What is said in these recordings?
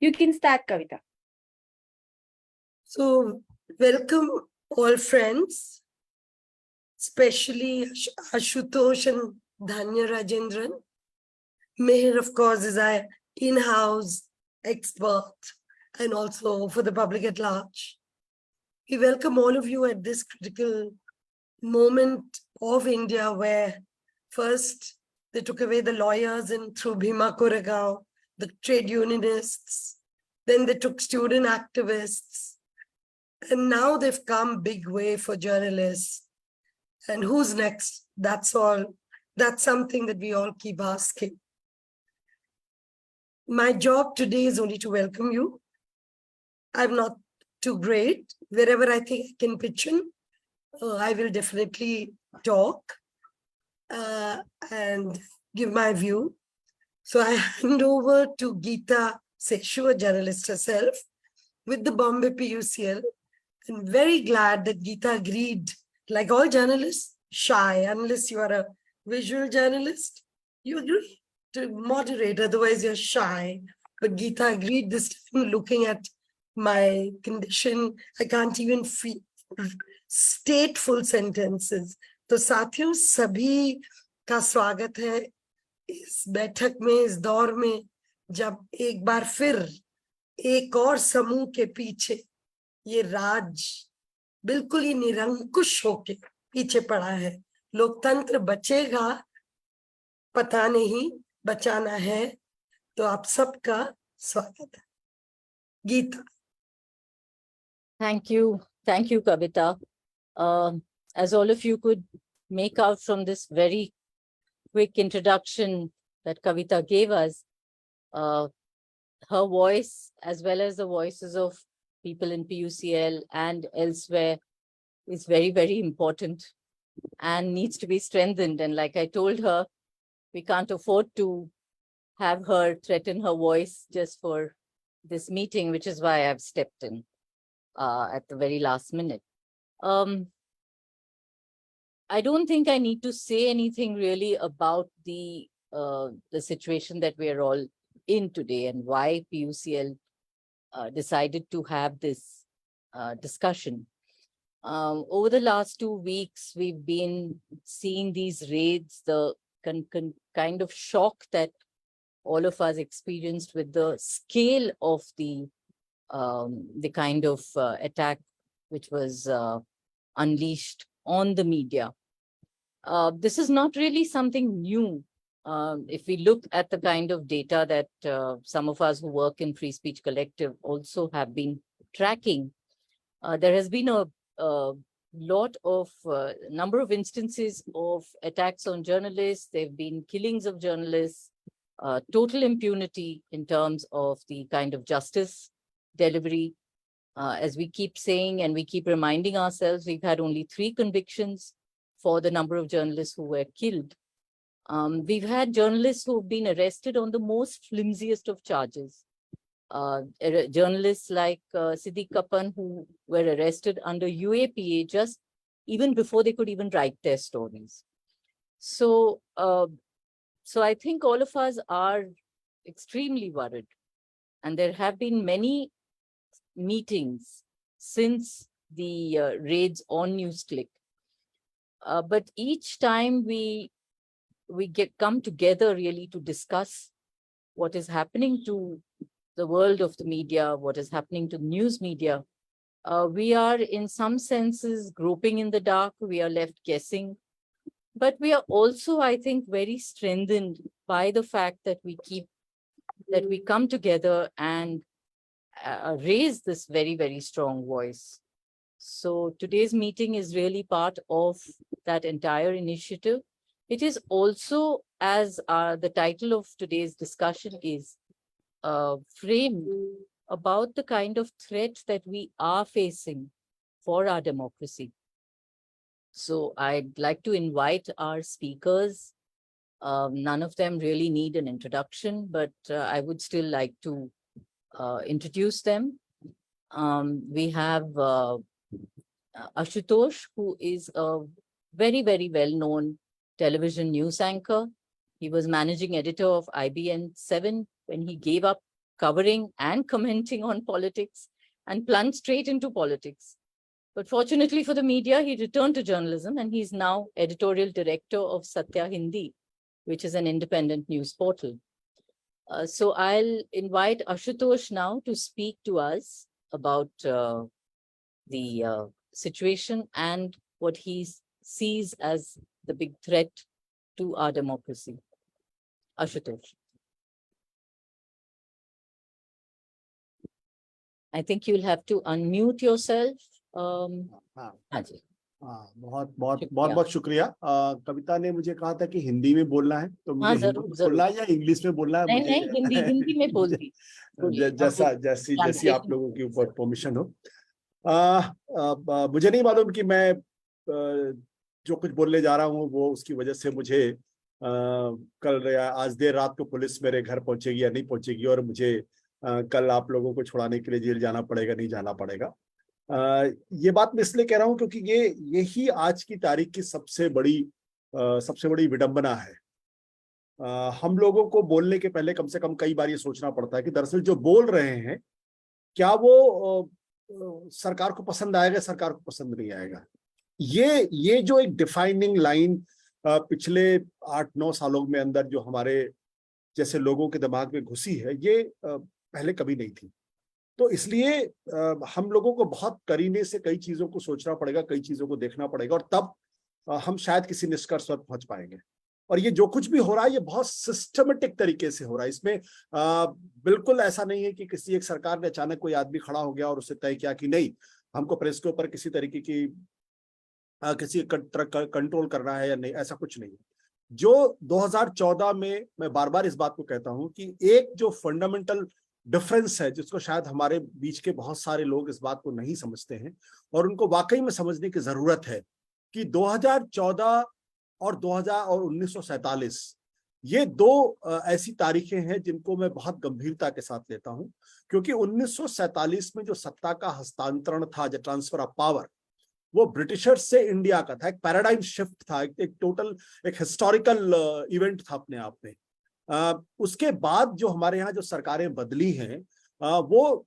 You can start, Kavita. So, welcome all friends, especially Ashutosh and Dhanya Rajendran. Meher, of course, is our in-house expert and also for the public at large. We welcome all of you at this critical moment of India where first they took away the lawyers and through Bhima Koregaon, the trade unionists, then they took student activists, and now they've come big way for journalists. And who's next? That's all. That's something that we all keep asking. My job today is only to welcome you. I'm not too great. Wherever I think I can pitch in, I will definitely talk and give my view. So I hand over to Geeta Seshu, a journalist herself, with the Bombay PUCL. I'm very glad that Geeta agreed. Like all journalists, shy, unless you are a visual journalist, you agree to moderate, otherwise you're shy. But Geeta agreed this time, looking at my condition, I can't even state full sentences. तो साथियों सभी का स्वागत है इस बैठक में, इस दौर में, जब एक बार फिर एक और समूह के पीछे ये राज बिल्कुल ही निरंकुश होके पीछे पड़ा है. लोकतंत्र बचेगा, पता नहीं बचाना है. तो आप सबका स्वागत है. Gita. Thank you, Kavita. As all of you could make out from this very quick introduction that Kavita gave us, her voice, as well as the voices of people in PUCL and elsewhere, is very, very important and needs to be strengthened. And like I told her, we can't afford to have her threaten her voice just for this meeting, which is why I've stepped in at the very last minute. I don't think I need to say anything really about the situation that we are all in today and why PUCL decided to have this discussion. Over the last 2 weeks, we've been seeing these raids, the kind of shock that all of us experienced with the scale of the kind of attack which was unleashed on the media. This is not really something new. If we look at the kind of data that some of us who work in Free Speech Collective also have been tracking, there has been a lot of number of instances of attacks on journalists. There have been killings of journalists, total impunity in terms of the kind of justice delivery. As we keep saying and we keep reminding ourselves, we've had only 3 convictions for the number of journalists who were killed. We've had journalists who've been arrested on the most flimsiest of charges. Journalists like Siddiq Kapan, who were arrested under UAPA just even before they could even write their stories. So I think all of us are extremely worried. And there have been many meetings since the raids on Newsclick. But each time we come together really to discuss what is happening to the world of the media, what is happening to news media, we are in some senses groping in the dark. We are left guessing. But we are also, I think, very strengthened by the fact that we come together and raise this very, very strong voice. So today's meeting is really part of that entire initiative. It is also, as the title of today's discussion is, framed about the kind of threat that we are facing for our democracy. So I'd like to invite our speakers. None of them really need an introduction, but I would still like to introduce them. We have Ashutosh, who is a very, very well-known television news anchor. He was managing editor of IBN 7 when he gave up covering and commenting on politics and plunged straight into politics. But fortunately for the media, he returned to journalism and he's now editorial director of Satya Hindi, which is an independent news portal. So I'll invite Ashutosh now to speak to us about the situation and what he sees as the big threat to our democracy. Ashutosh. I think you'll have to unmute yourself. हाँ जी. बहुत बहुत बहुत बहुत शुक्रिया. कविता ने मुझे कहा था कि हिंदी में बोलना है, तो मुझे हिंदी में बोलना है या इंग्लिश में बोलना है? नहीं, हिंदी में बोल दी. जैसी आप लोगों के ऊपर परमिशन हो. मुझे नहीं मालूम कि मैं जो कुछ बोलने जा रहा हूँ वो उसकी वजह से मुझे कल या आज देर रात को पुलिस मेरे घर पहुंचेगी या नहीं पहुंचेगी, और मुझे कल आप लोगों को छुड़ाने के लिए जेल जाना पड़ेगा नहीं जाना पड़ेगा. ये बात मैं इसलिए कह रहा हूं क्योंकि यही आज की तारीख की सबसे बड़ी विडंबना है. हम लोगों को बोलने के पहले कम से कम कई बार ये सोचना पड़ता है कि दरअसल जो बोल रहे हैं क्या वो सरकार को पसंद आएगा, सरकार को पसंद नहीं आएगा. ये जो एक डिफाइनिंग लाइन पिछले 8-9 सालों में अंदर जो हमारे जैसे लोगों के दिमाग में घुसी है, ये पहले कभी नहीं थी. तो इसलिए हम लोगों को बहुत करीने से कई चीजों को सोचना पड़ेगा, कई चीजों को देखना पड़ेगा, और तब हम शायद किसी निष्कर्ष पर पहुंच पाएंगे. और ये जो कुछ भी हो रहा है ये बहुत सिस्टमेटिक तरीके से हो रहा है. इसमें बिल्कुल ऐसा नहीं है कि किसी एक सरकार ने अचानक कोई आदमी खड़ा हो गया और उससे तय किया कि नहीं हमको प्रेस के ऊपर किसी तरीके की किसी कंट्रोल करना है या नहीं. ऐसा कुछ नहीं है. जो 2014 में मैं बार बार इस बात को कहता हूं कि एक जो फंडामेंटल डिफरेंस है जिसको शायद हमारे बीच के बहुत सारे लोग इस बात को नहीं समझते हैं और उनको वाकई में समझने की जरूरत है कि 2014 और 1947 ये दो ऐसी तारीखें हैं जिनको मैं बहुत गंभीरता के साथ लेता हूं, क्योंकि 1947 में जो सत्ता का हस्तांतरण था, जो ट्रांसफर ऑफ पावर, वो ब्रिटिशर्स से इंडिया का था. एक पैराडाइम शिफ्ट था, एक टोटल एक हिस्टोरिकल इवेंट था अपने आप में. उसके बाद जो हमारे यहाँ जो सरकारें बदली हैं वो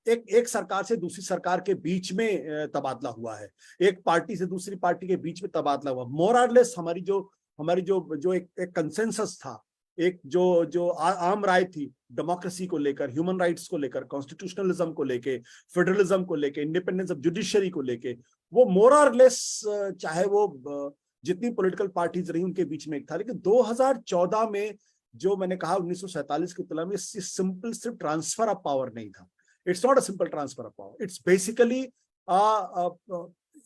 एक सरकार से दूसरी सरकार के बीच में तबादला हुआ है, एक पार्टी से दूसरी पार्टी के बीच में तबादला हुआ. मोर और लेस हमारी जो एक कंसेंसस था, एक जो आम राय थी डेमोक्रेसी को लेकर, ह्यूमन राइट्स को लेकर, कॉन्स्टिट्यूशनलिज्म को लेके, फेडरलिज्म को लेके, इंडिपेंडेंस ऑफ जुडिशरी को लेके, वो मोर और लेस चाहे वो जितनी पॉलिटिकल पार्टीज रही उनके बीच में एक था. लेकिन 2014 में जो मैंने कहा 1947 की तुलना में सिंपल सिर्फ ट्रांसफर ऑफ पावर नहीं था. It's not a simple transfer of power. It's basically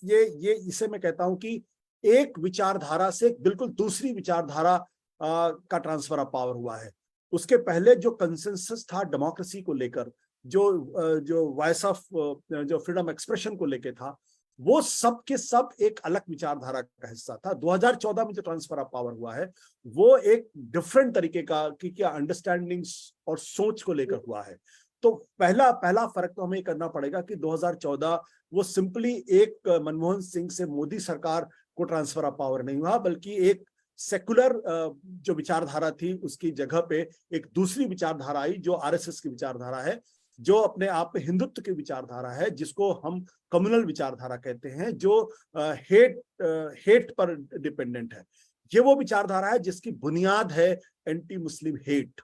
ये इसे मैं कहता हूं कि एक विचारधारा से बिल्कुल दूसरी विचारधारा का ट्रांसफर ऑफ पावर हुआ है. उसके पहले जो कंसेंसस था डेमोक्रेसी को लेकर, जो वॉइस ऑफ जो फ्रीडम एक्सप्रेशन को लेकर था, वो सब के सब एक अलग विचारधारा का हिस्सा था. 2014 में जो ट्रांसफर ऑफ पावर हुआ है वो एक डिफरेंट तरीके का की क्या अंडरस्टैंडिंग्स और सोच को लेकर हुआ है. तो पहला फर्क तो हमें करना पड़ेगा कि 2014 वो सिंपली एक मनमोहन सिंह से मोदी सरकार को ट्रांसफर ऑफ पावर नहीं हुआ, बल्कि एक सेकुलर जो विचारधारा थी उसकी जगह पे एक दूसरी विचारधारा आई जो आरएसएस की विचारधारा है, जो अपने आप में हिंदुत्व की विचारधारा है, जिसको हम कम्युनल विचारधारा कहते हैं, जो हेट पर डिपेंडेंट है. ये वो विचारधारा है जिसकी बुनियाद है एंटी मुस्लिम हेट.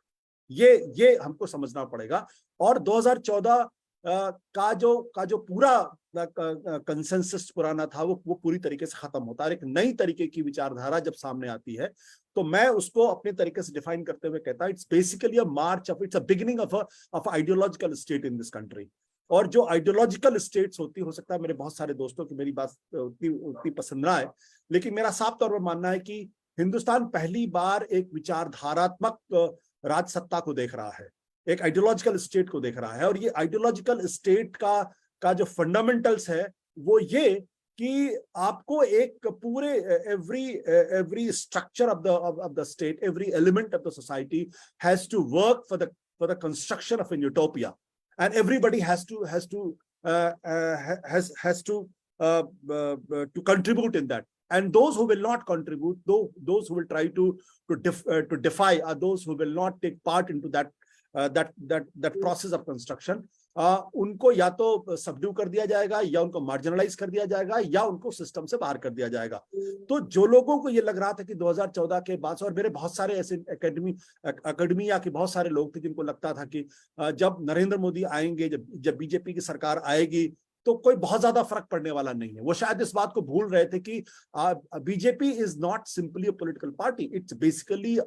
ये हमको समझना पड़ेगा. और 2014 का जो पूरा कंसेंसस पुराना था वो पूरी तरीके से खत्म होता है. एक नई तरीके की विचारधारा जब सामने आती है तो मैं उसको अपने तरीके से डिफाइन करते हुए कहता हूं it's basically a March of it's a beginning of ideological state in this country. और जो आइडियोलॉजिकल स्टेट्स होती, हो सकता है मेरे बहुत सारे दोस्तों की मेरी बात उतनी पसंद ना आए, लेकिन मेरा साफ तौर पर मानना है कि हिंदुस्तान पहली बार एक विचारधारात्मक राज सत्ता को देख रहा है, एक आइडियोलॉजिकल स्टेट को देख रहा है. और ये आइडियोलॉजिकल स्टेट का जो फंडामेंटल्स है वो ये कि आपको एक पूरे every structure of the state, every element of the society has to work for the construction of an utopia, and everybody has to contribute in that. And those who will not contribute, those who will try to defy, are those who will not take part into that that process of construction, उनको या तो subdue कर दिया जाएगा, या उनको marginalise कर दिया जाएगा, या उनको सिस्टम से बाहर कर दिया जाएगा। तो जो लोगों को ये लग रहा था कि 2014 के बाद, और मेरे बहुत सारे ऐसे एकेडमिया के बहुत सारे लोग थे जिनको लगता था कि जब नरेंद्र मोदी आएंगे, जब बीजेपी की सरकार आएगी, तो कोई बहुत ज्यादा फर्क पड़ने वाला नहीं है। वो शायद इस बात को भूल रहे थे कि BJP is not simply a political party, it's basically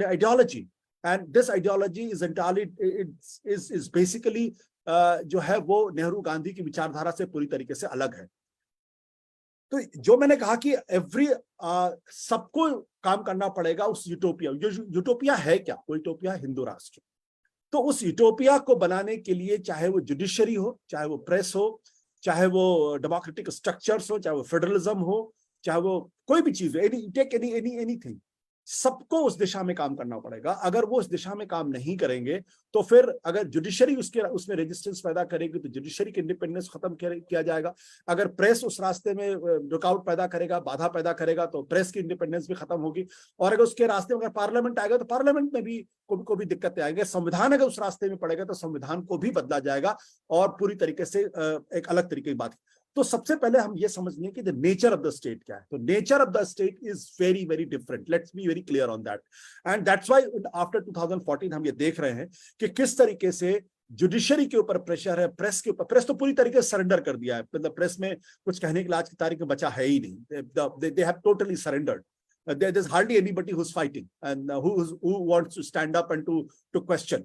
ideology, and this ideology is entirely is basically जो है वो नेहरू गांधी की विचारधारा से पूरी तरीके से अलग है। तो जो मैंने कहा कि सबको काम करना पड़ेगा उस यूटोपिया, यूटोपिया है क्या? वो यूटोपिया हिंदू राष्ट्र। तो उस यूटोपिया को बनाने के लिए, चाहे वो जुडिशरी हो, चाहे वो प्रेस हो, चाहे वो डेमोक्रेटिक स्ट्रक्चर्स हो, चाहे वो फेडरलिज्म हो, चाहे वो कोई भी चीज हो, एनीथिंग, सबको उस दिशा में काम करना पड़ेगा। अगर वो उस दिशा में काम नहीं करेंगे, तो फिर अगर जुडिशरी उसमें रेजिस्टेंस पैदा करेगी, तो जुडिशरी की इंडिपेंडेंस खत्म किया जाएगा। अगर प्रेस उस रास्ते में रुकावट पैदा करेगा, बाधा पैदा करेगा, तो प्रेस की इंडिपेंडेंस भी खत्म होगी। और अगर उसके रास्ते में अगर पार्लियामेंट आएगा, तो पार्लियामेंट में भी को भी दिक्कतें आएंगे। संविधान अगर उस रास्ते में पड़ेगा, तो संविधान को भी बदला जाएगा, और पूरी तरीके से एक अलग तरीके की बात। तो सबसे पहले हम ये समझ लें कि the nature of the state क्या है। तो nature of the state is very very different, let's be very clear on that. And that's why after 2014 हम ये देख रहे हैं कि किस तरीके से जुडिशरी के ऊपर प्रेशर है, प्रेस के ऊपर। प्रेस तो पूरी तरीके से सरेंडर कर दिया है, मतलब प्रेस में कुछ कहने के लिए आज की तारीख में बचा है ही नहीं। They have totally surrendered. There is hardly anybody who's fighting and who wants to stand up and to question.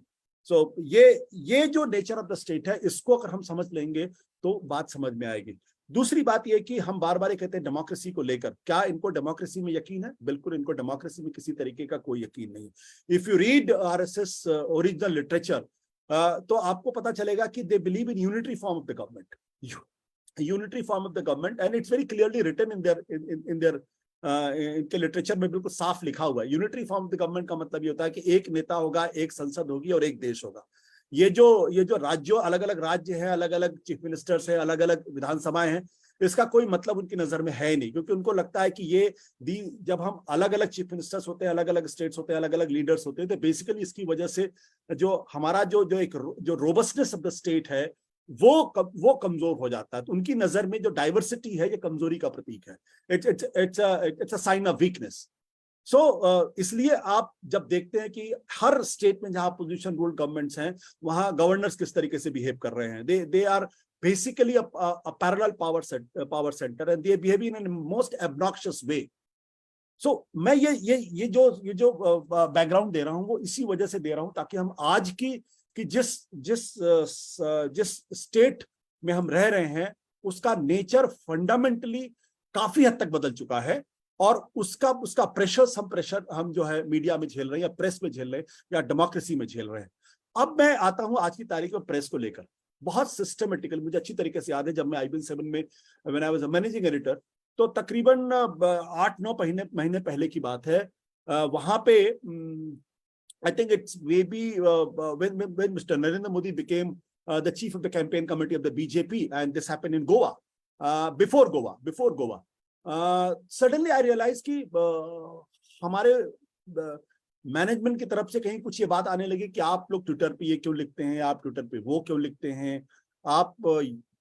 So ये जो नेचर ऑफ द स्टेट है, इसको अगर हम समझ लेंगे तो बात समझ में आएगी। दूसरी बात ये कि हम बार बार कहते हैं डेमोक्रेसी को लेकर, क्या इनको डेमोक्रेसी में यकीन है? बिल्कुल इनको डेमोक्रेसी में किसी तरीके का कोई यकीन नहीं। If you read RSS original literature, तो आपको पता चलेगा कि they believe in unitary form of the government, unitary form of the government, and it's very clearly written in there इनके लिटरेचर में बिल्कुल साफ लिखा हुआ है। Unitary form of the government का मतलब ये होता है कि एक नेता होगा, एक संसद होगी और एक देश होगा। ये जो राज्यों, अलग अलग राज्य हैं, अलग अलग चीफ मिनिस्टर्स हैं, अलग अलग विधानसभाएं हैं, इसका कोई मतलब उनकी नजर में है नहीं, क्योंकि उनको लगता है कि जब हम अलग अलग चीफ मिनिस्टर्स होते हैं, अलग अलग स्टेट्स होते हैं, अलग अलग लीडर्स होते हैं, तो बेसिकली इसकी वजह से जो हमारा जो रोबस्टनेस ऑफ द स्टेट है, वो कमजोर हो जाता है। तो उनकी नजर में जो डाइवर्सिटी है, ये कमजोरी का प्रतीक है। It's a sign of weakness. So इसलिए आप जब देखते हैं कि हर स्टेट में जहां पोजीशन रूल गवर्नमेंट्स हैं, वहां गवर्नर्स किस तरीके से बिहेव कर रहे हैं, they are basically a parallel power centre, and they behave in a most obnoxious way. So मैं ये जो बैकग्राउंड दे रहा हूं, वो इसी वजह से दे रहा हूं, ताकि हम आज कि जिस स्टेट में हम रह रहे हैं, उसका नेचर फंडामेंटली काफी हद तक बदल चुका है, और उसका प्रेशर हम जो है मीडिया में झेल रहे हैं, या प्रेस में झेल रहे हैं, या डेमोक्रेसी में झेल रहे हैं। अब मैं आता हूं आज की तारीख में प्रेस को लेकर। बहुत सिस्टमेटिकल, मुझे अच्छी तरीके से याद है, जब मैं IBN7 में when I was a managing editor, तो तकरीबन 8-9 महीने पहले की बात है। वहां पे I think it's maybe when Mr. Narendra Modi became the chief of the campaign committee of the BJP, and this happened in Goa, before Goa. Suddenly I realized कि हमारे मैनेजमेंट की तरफ से कहीं कुछ ये बात आने लगी कि आप लोग ट्विटर पे ये क्यों लिखते हैं, आप ट्विटर पे वो क्यों लिखते हैं, आप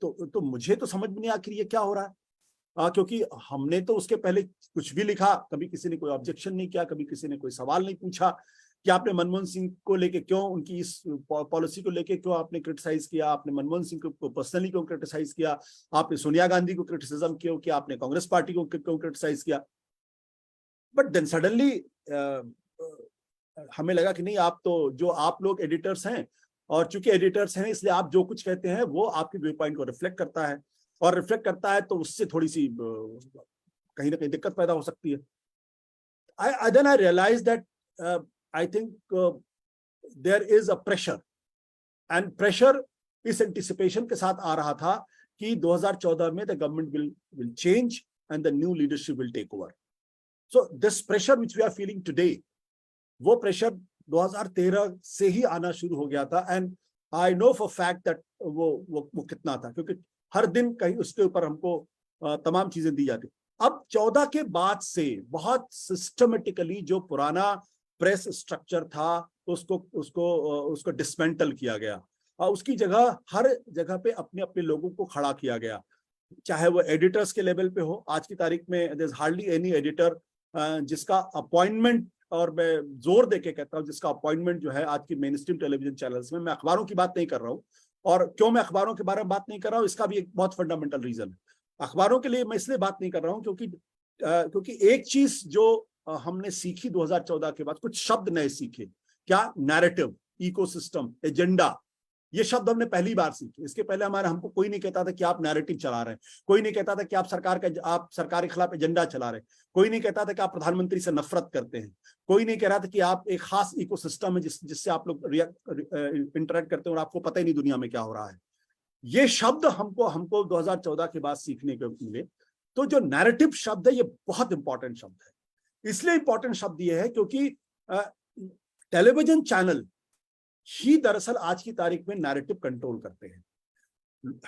तो मुझे तो समझ में नहीं आखिर ये क्या हो रहा है। क्योंकि हमने तो उसके पहले कुछ भी लिखा, कभी किसी ने कोई ऑब्जेक्शन नहीं किया, कभी किसी ने कोई सवाल नहीं पूछा कि आपने मनमोहन सिंह को लेके क्यों, उनकी इस पॉलिसी को लेके क्यों आपने क्रिटिसाइज किया, आपने मनमोहन सिंह को पर्सनली क्यों क्रिटिसाइज किया, आपने सोनिया गांधी को क्रिटिसिज्म क्यों किया, आपने कांग्रेस पार्टी को क्यों क्रिटिसाइज किया। बट देन सडनली हमें लगा कि नहीं, आप लोग एडिटर्स हैं, और चूंकि एडिटर्स हैं इसलिए आप जो कुछ कहते हैं वो आपके व्यू पॉइंट को रिफ्लेक्ट करता है, और रिफ्लेक्ट करता है तो उससे थोड़ी सी कहीं ना कहीं दिक्कत पैदा हो सकती है। Then I realized that I think there is a pressure, and pressure इस anticipation के साथ आ रहा था कि 2014 में the government will change and the new leadership will take over. So this pressure which we are feeling today, वो pressure 2013 से ही आना शुरू हो गया था, and I know for fact that वो कितना था, क्योंकि हर दिन कहीं उसके ऊपर हमको तमाम चीजें दी जाती। अब 14 के बाद से बहुत सिस्टमेटिकली जो पुराना प्रेस स्ट्रक्चर था, उसको उसको उसको डिसमेंटल किया गया और उसकी जगह हर जगह पे अपने अपने लोगों को खड़ा किया गया, चाहे वो एडिटर्स के लेवल पे हो। आज की तारीख में there is hardly any editor जिसका अपॉइंटमेंट, और मैं जोर देके कहता हूँ जिसका अपॉइंटमेंट जो है आज की मेन स्ट्रीम टेलीविजन चैनल्स में, मैं अखबारों की बात नहीं कर रहा हूँ। और क्यों मैं अखबारों के बारे में बात नहीं कर रहा हूँ, इसका भी एक बहुत फंडामेंटल रीजन है। अखबारों के लिए मैं इसलिए बात नहीं कर रहा हूँ क्योंकि एक चीज जो हमने सीखी 2014 के बाद, कुछ शब्द नए सीखे। क्या? नैरेटिव, इकोसिस्टम, एजेंडा, ये शब्द हमने पहली बार सीखे। इसके पहले हमको कोई नहीं कहता था कि आप नैरेटिव चला रहे हैं, कोई नहीं कहता था कि आप सरकार के खिलाफ एजेंडा चला रहे हैं, कोई नहीं कहता था कि आप प्रधानमंत्री से नफरत करते हैं, कोई नहीं कह रहा था कि आप एक खास इकोसिस्टम है जिससे आप लोग इंटरेक्ट करते हैं और आपको पता ही नहीं दुनिया में क्या हो रहा है। ये शब्द हमको 2014 के बाद सीखने को मिले। तो जो नैरेटिव शब्द है ये बहुत इंपॉर्टेंट शब्द है। इसलिए इंपॉर्टेंट शब्द ये है क्योंकि टेलीविजन चैनल ही दरअसल आज की तारीख में नैरेटिव कंट्रोल करते हैं।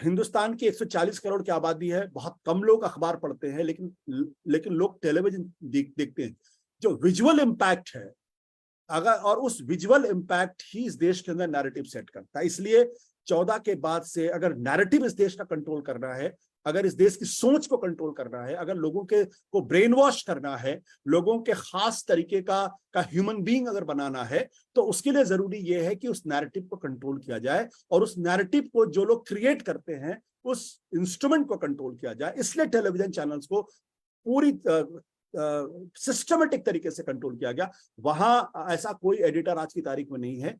हिंदुस्तान की 140 करोड़ की आबादी है, बहुत कम लोग अखबार पढ़ते हैं, लेकिन लोग टेलीविजन देखते हैं। जो विजुअल इम्पैक्ट है, अगर, और उस विजुअल इम्पैक्ट ही इस देश के अंदर नैरेटिव सेट करता है। इसलिए 14 के बाद से अगर नैरेटिव इस देश का कंट्रोल करना है, अगर इस देश की सोच को कंट्रोल करना है, अगर लोगों को ब्रेन वॉश करना है, लोगों के खास तरीके का ह्यूमन बीइंग अगर बनाना है, तो उसके लिए जरूरी यह है कि उस नैरेटिव को कंट्रोल किया जाए और उस नैरेटिव को जो लोग क्रिएट करते हैं उस इंस्ट्रूमेंट को कंट्रोल किया जाए। इसलिए टेलीविजन चैनल्स को पूरी सिस्टमेटिक तरीके से कंट्रोल किया गया। वहां ऐसा कोई एडिटर आज की तारीख में नहीं है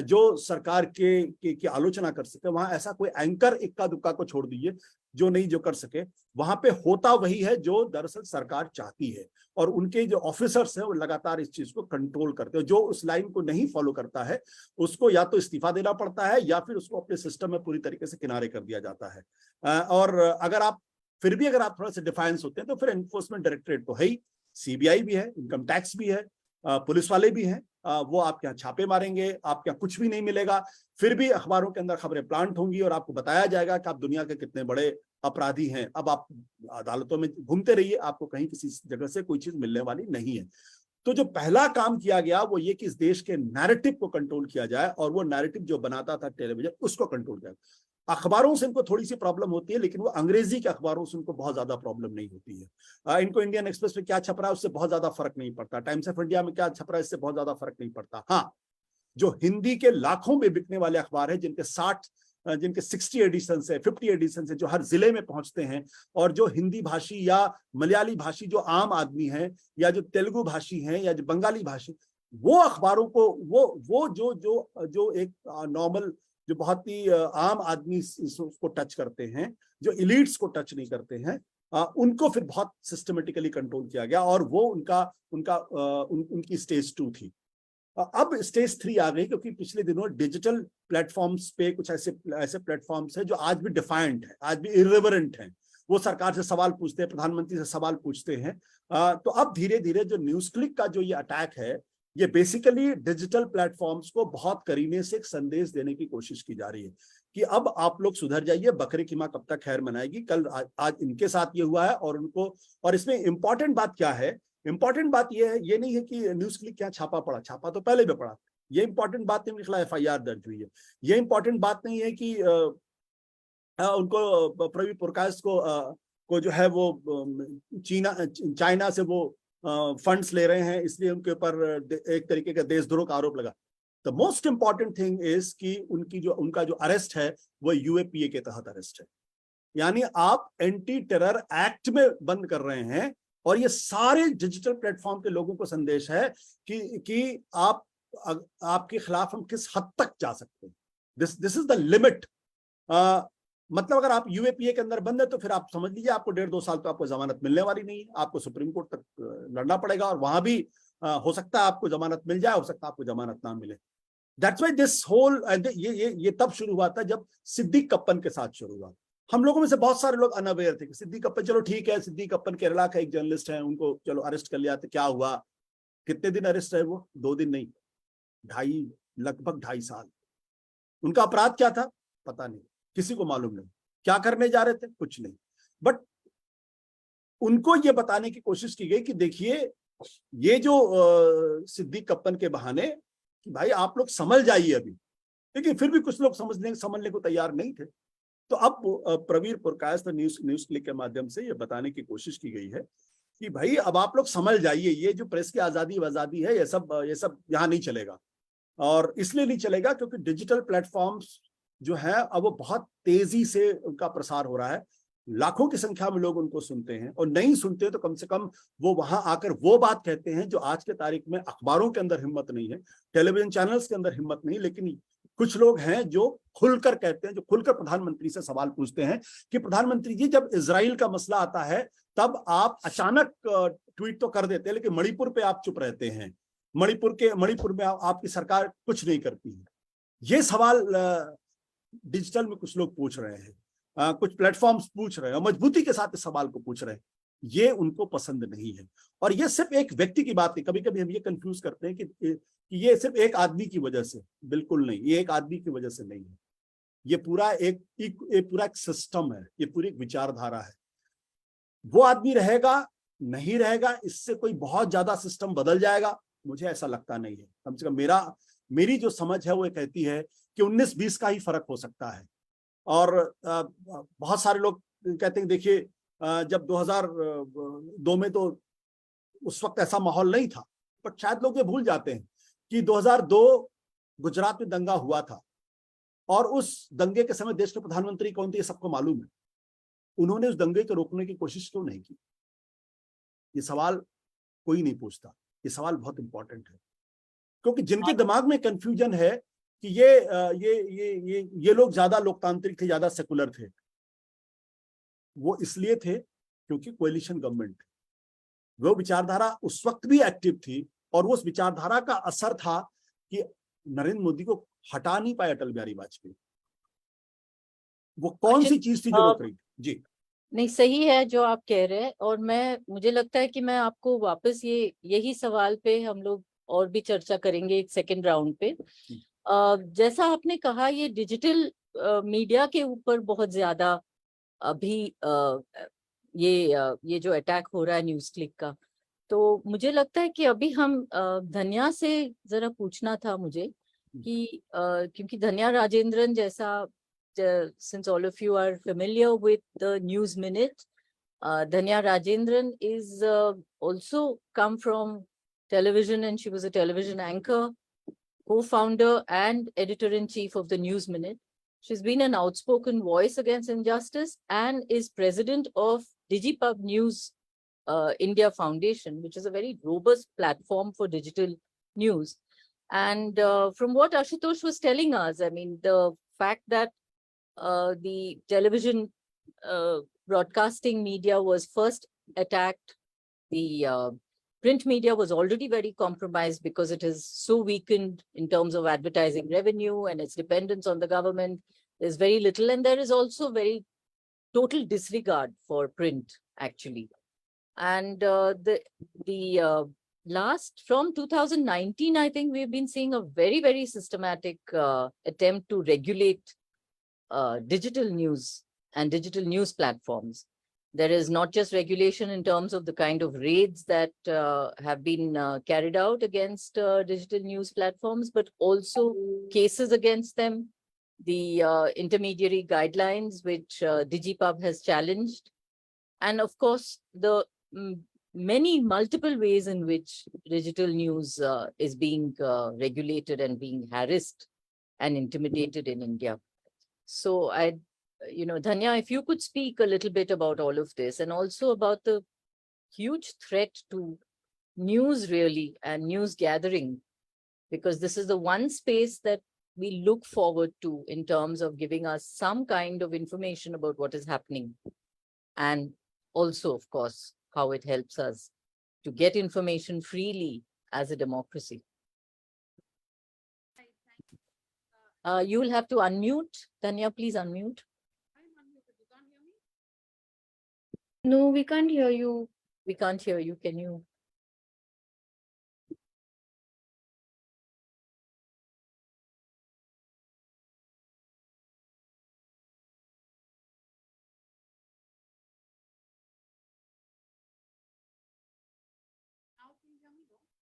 जो सरकार की आलोचना कर सके। वहां ऐसा कोई एंकर इक्का दुक्का को छोड़ दीजिए जो कर सके। वहां पे होता वही है जो दरअसल सरकार चाहती है, और उनके जो ऑफिसर्स हैं वो लगातार इस चीज को कंट्रोल करते हैं। जो उस लाइन को नहीं फॉलो करता है उसको या तो इस्तीफा देना पड़ता है या फिर उसको अपने सिस्टम में पूरी तरीके से किनारे कर दिया जाता है। और अगर आप थोड़ा सा डिफाइंस होते हैं तो फिर एनफोर्समेंट डायरेक्टरेट तो है ही, सीबीआई भी है, इनकम टैक्स भी है, पुलिस वाले भी हैं। वो आपके यहाँ छापे मारेंगे, आपके यहाँ कुछ भी नहीं मिलेगा, फिर भी अखबारों के अंदर खबरें प्लांट होंगी और आपको बताया जाएगा कि आप दुनिया के कितने बड़े अपराधी हैं। अब आप अदालतों में घूमते रहिए, आपको कहीं किसी जगह से कोई चीज मिलने वाली नहीं है। तो जो पहला काम किया गया वो ये कि इस देश के नैरेटिव को कंट्रोल किया जाए, और वो नैरेटिव जो बनाता था टेलीविजन उसको कंट्रोल किया। अखबारों से इनको थोड़ी सी प्रॉब्लम होती है, लेकिन वो अंग्रेजी के अखबारों से उनको बहुत ज्यादा प्रॉब्लम नहीं होती है। इनको इंडियन एक्सप्रेस में क्या छप रहा है उससे बहुत ज्यादा फर्क नहीं पड़ता, टाइम्स ऑफ इंडिया में क्या छप रहा है इससे बहुत ज्यादा फर्क नहीं पड़ता। हाँ, जो हिंदी के लाखों में बिकने वाले अखबार है, जिनके 60 एडिशन है, 50 एडिशन है, जो हर जिले में पहुंचते हैं, और जो हिंदी भाषी या मलयाली भाषी जो आम आदमी है, या जो तेलुगु भाषी हैं, या जो बंगाली भाषी, वो अखबारों को वो जो एक नॉर्मल, जो बहुत ही आम आदमी उसको टच करते हैं, जो इलीट्स को टच नहीं करते हैं, उनको फिर बहुत सिस्टमेटिकली कंट्रोल किया गया, और वो उनकी स्टेज 2 थी। अब स्टेज 3 आ गई, क्योंकि पिछले दिनों डिजिटल प्लेटफॉर्म्स पे कुछ ऐसे प्लेटफॉर्म्स हैं जो आज भी डिफाइंट है, आज भी इर्रिवरेंट हैं। वो सरकार से सवाल पूछते हैं, प्रधानमंत्री से सवाल पूछते हैं। तो अब धीरे धीरे जो न्यूज क्लिक का जो ये अटैक है, ये बेसिकली डिजिटल प्लेटफॉर्म्स को बहुत करीने से एक संदेश देने की कोशिश की जा रही है कि अब आप लोग सुधर जाइए, बकरे की माँ कब तक खैर मनाएगी। कल आज इनके साथ ये हुआ है, और इसमें इंपॉर्टेंट बात क्या है, इंपॉर्टेंट बात ये है, ये नहीं है कि न्यूज क्लिक क्या छापा पड़ा, छापा तो पहले भी पड़ा। ये इंपॉर्टेंट बात नहीं, खिलाफ FIR दर्ज हुई है। ये इंपॉर्टेंट बात नहीं है कि उनको प्रवीण प्रकाश को जो है वो चाइना से वो फंड्स ले रहे हैं, इसलिए उनके ऊपर एक तरीके का देशद्रोह का आरोप लगा। The most important thing is कि उनका जो अरेस्ट है वो UAPA के तहत अरेस्ट है। यानी आप एंटी टेरर एक्ट में बंद कर रहे हैं, और ये सारे डिजिटल प्लेटफॉर्म के लोगों को संदेश है कि आपके खिलाफ हम किस हद तक जा सकते हैं। This is the limit. मतलब अगर आप UAPA के अंदर बंद है तो फिर आप समझ लीजिए आपको 1.5-2 साल तो आपको जमानत मिलने वाली नहीं है, आपको सुप्रीम कोर्ट तक लड़ना पड़ेगा, और वहां भी हो सकता है आपको जमानत मिल जाए, हो सकता है आपको जमानत ना मिले। दैट्स व्हाई दिस होल ये तब शुरू हुआ था जब सिद्दीक कप्पन के साथ शुरू हुआ। हम लोगों में से बहुत सारे लोग अनअवेयर थे कि सिद्दीक कप्पन, चलो ठीक है, सिद्दीक कप्पन केरला का एक जर्नलिस्ट है, उनको चलो अरेस्ट कर लिया, तो क्या हुआ, कितने दिन अरेस्ट रहे वो, 2 दिन नहीं, लगभग 2.5 साल। उनका अपराध क्या था पता नहीं, किसी को मालूम नहीं, क्या करने जा रहे थे कुछ नहीं। बट उनको ये बताने की कोशिश की गई कि देखिए, ये जो सिद्दीक कप्पन के बहाने कि भाई आप लोग समझ जाइए अभी, लेकिन फिर भी कुछ लोग समझने को तैयार नहीं थे। तो अब प्रवीर पुरकायस्थ न्यूज क्लिक के माध्यम से ये बताने की कोशिश की गई है कि भाई अब आप लोग समझ जाइए, ये जो प्रेस की आजादी है, ये सब यहाँ नहीं चलेगा। और इसलिए नहीं चलेगा क्योंकि डिजिटल प्लेटफॉर्म्स जो है अब वो बहुत तेजी से उनका प्रसार हो रहा है, लाखों की संख्या में लोग उनको सुनते हैं, और नहीं सुनते तो कम से कम वो वहां आकर वो बात कहते हैं जो आज के तारीख में अखबारों के अंदर हिम्मत नहीं है, टेलीविजन चैनल्स के अंदर हिम्मत नहीं, लेकिन कुछ लोग हैं जो खुलकर कहते हैं, जो खुलकर प्रधानमंत्री से सवाल पूछते हैं कि प्रधानमंत्री जी, जब इजराइल का मसला आता है तब आप अचानक ट्वीट तो कर देते हैं, लेकिन मणिपुर पे आप चुप रहते हैं, मणिपुर में आपकी सरकार कुछ नहीं करती है। ये सवाल डिजिटल में कुछ लोग पूछ रहे हैं, कुछ प्लेटफॉर्म्स पूछ रहे हैं, मजबूती के साथ इस सवाल को पूछ रहे हैं। ये उनको पसंद नहीं है। और ये सिर्फ एक व्यक्ति की बात नहीं, कभी कभी हम ये कंफ्यूज करते हैं कि ये सिर्फ एक आदमी की वजह से, बिल्कुल नहीं, ये एक आदमी की वजह से नहीं है। ये पूरा एक सिस्टम है, ये पूरी एक विचारधारा है। वो आदमी रहेगा नहीं रहेगा, इससे कोई बहुत ज्यादा सिस्टम बदल जाएगा, मुझे ऐसा लगता नहीं है। कम से कम मेरी जो समझ है वो कहती है कि 19-20 का ही फर्क हो सकता है। और बहुत सारे लोग कहते हैं, देखिए जब 2002 में तो उस वक्त ऐसा माहौल नहीं था, पर शायद लोग ये भूल जाते हैं कि 2002 गुजरात में दंगा हुआ था, और उस दंगे के समय देश के प्रधानमंत्री कौन थे ये सबको मालूम है। उन्होंने उस दंगे को रोकने की कोशिश क्यों नहीं की? ये सवाल कोई नहीं पूछता। ये सवाल बहुत इंपॉर्टेंट है, क्योंकि जिनके दिमाग में कंफ्यूजन है कि ये लोग ज्यादा लोकतांत्रिक थे, ज्यादा सेकुलर थे, वो इसलिए थे क्योंकि कोएलिशन गवर्नमेंट थी। वो विचारधारा उस वक्त भी एक्टिव थी, और वो उस विचारधारा का असर था कि नरेंद्र मोदी को हटा नहीं पाए अटल बिहारी वाजपेयी। वो कौन सी चीज थी जो रोक रही थी? जी नहीं, सही है जो आप कह रहे हैं। और मुझे लगता है कि मैं आपको वापस यही सवाल पे हम लोग और भी चर्चा करेंगे एक सेकंड राउंड पे। जैसा आपने कहा, ये डिजिटल मीडिया के ऊपर बहुत ज्यादा अभी ये जो अटैक हो रहा है न्यूज क्लिक का, तो मुझे लगता है कि अभी हम धन्या से जरा पूछना था मुझे कि क्योंकि धन्या राजेंद्रन जैसा, since all of you are familiar with the News Minute, Dhanya Rajendran is also come from television, and she was a television anchor, co-founder and editor-in-chief of the News Minute. She's been an outspoken voice against injustice and is president of DigiPub News India Foundation, which is a very robust platform for digital news. And from what Ashutosh was telling us, I mean, the fact that the television broadcasting media was first attacked, the print media was already very compromised because it is so weakened in terms of advertising revenue and its dependence on the government. There's very little, and there is also very total disregard for print, actually. And last, from 2019, I think we've been seeing a very, very systematic attempt to regulate digital news and digital news platforms. There is not just regulation in terms of the kind of raids that have been carried out against digital news platforms, but also cases against them, the intermediary guidelines which DigiPub has challenged, and of course the many multiple ways in which digital news is being regulated and being harassed and intimidated in India. So Dhanya, if you could speak a little bit about all of this, and also about the huge threat to news really and news gathering, because this is the one space that we look forward to in terms of giving us some kind of information about what is happening. And also, of course, how it helps us to get information freely as a democracy. You will have to unmute. Dhanya, please unmute. No, we can't hear you. We can't hear you. Can you?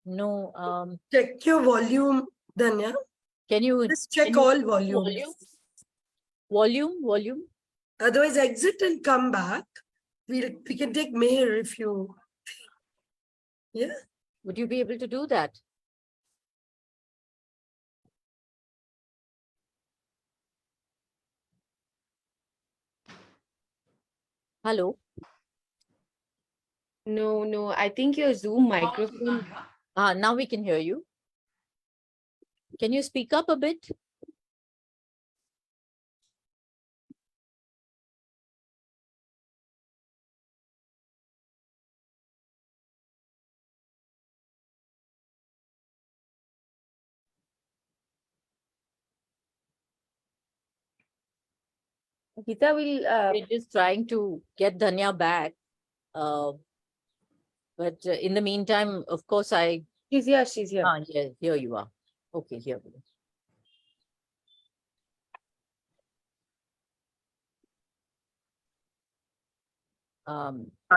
No. Check your volume Danya, Can you just check can you- all volumes. Volume? Otherwise, exit and come back. We can take Mayor if you. Yeah. Would you be able to do that? Hello? No, I think your Zoom microphone. Now we can hear you. Can you speak up a bit? Geeta will. We're just trying to get Dhanya back. But in the meantime, of course, She's here. She's here. yeah, here you are. Okay, here we go.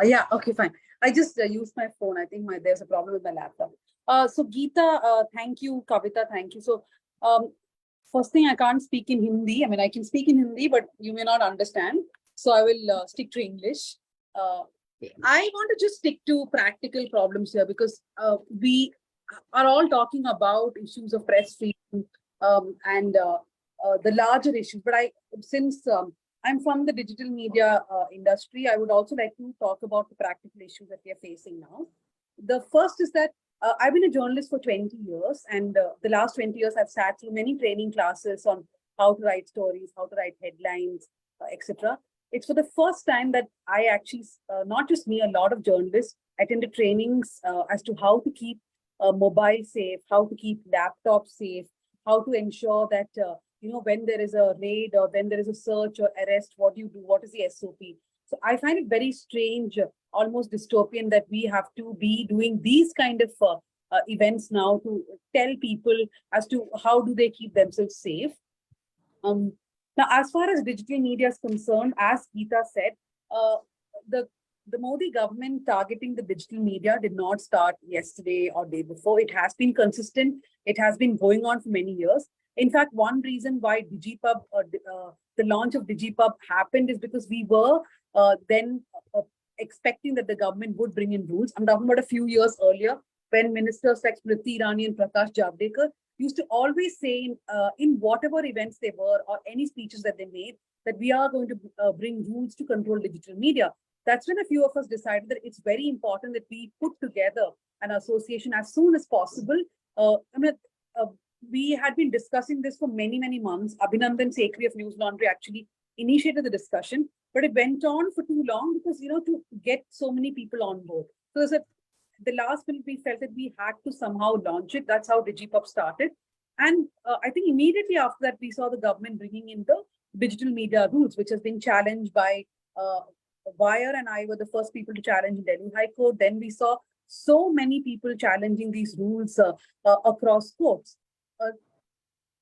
Yeah, okay, fine. I just used my phone. I think there's a problem with my laptop. So Geeta, thank you. Kavita, thank you. So first thing, I can't speak in Hindi. I mean, I can speak in Hindi, but you may not understand. So I will stick to English. I want to just stick to practical problems here because we are all talking about issues of press freedom and the larger issues. But since I'm from the digital media industry, I would also like to talk about the practical issues that we are facing now. The first is that I've been a journalist for 20 years, and the last 20 years I've sat through many training classes on how to write stories, how to write headlines, etc. It's for the first time that I actually, not just me, a lot of journalists attended trainings as to how to keep mobile safe, how to keep laptops safe, how to ensure that when there is a raid or when there is a search or arrest, what do you do? What is the SOP? So I find it very strange, almost dystopian, that we have to be doing these kind of events now to tell people as to how do they keep themselves safe. Now, as far as digital media is concerned, as Geeta said, the Modi government targeting the digital media did not start yesterday or day before. It has been consistent. It has been going on for many years. In fact, one reason why DigiPub, the launch of DigiPub happened is because we were then expecting that the government would bring in rules. I'm talking about a few years earlier when ministers like Smriti Irani and Prakash Javadekar used to always say in whatever events they were or any speeches that they made, that we are going to bring rules to control digital media. That's when a few of us decided that it's very important that we put together an association as soon as possible. We had been discussing this for many, many months. Abhinandan Sekhri of News Laundry actually initiated the discussion, but it went on for too long because, to get so many people on board. So the last minute we felt that we had to somehow launch it. That's how DigiPub started. And I think immediately after that, we saw the government bringing in the digital media rules, which has been challenged by Wire, and I were the first people to challenge in Delhi High Court. Then we saw so many people challenging these rules across courts.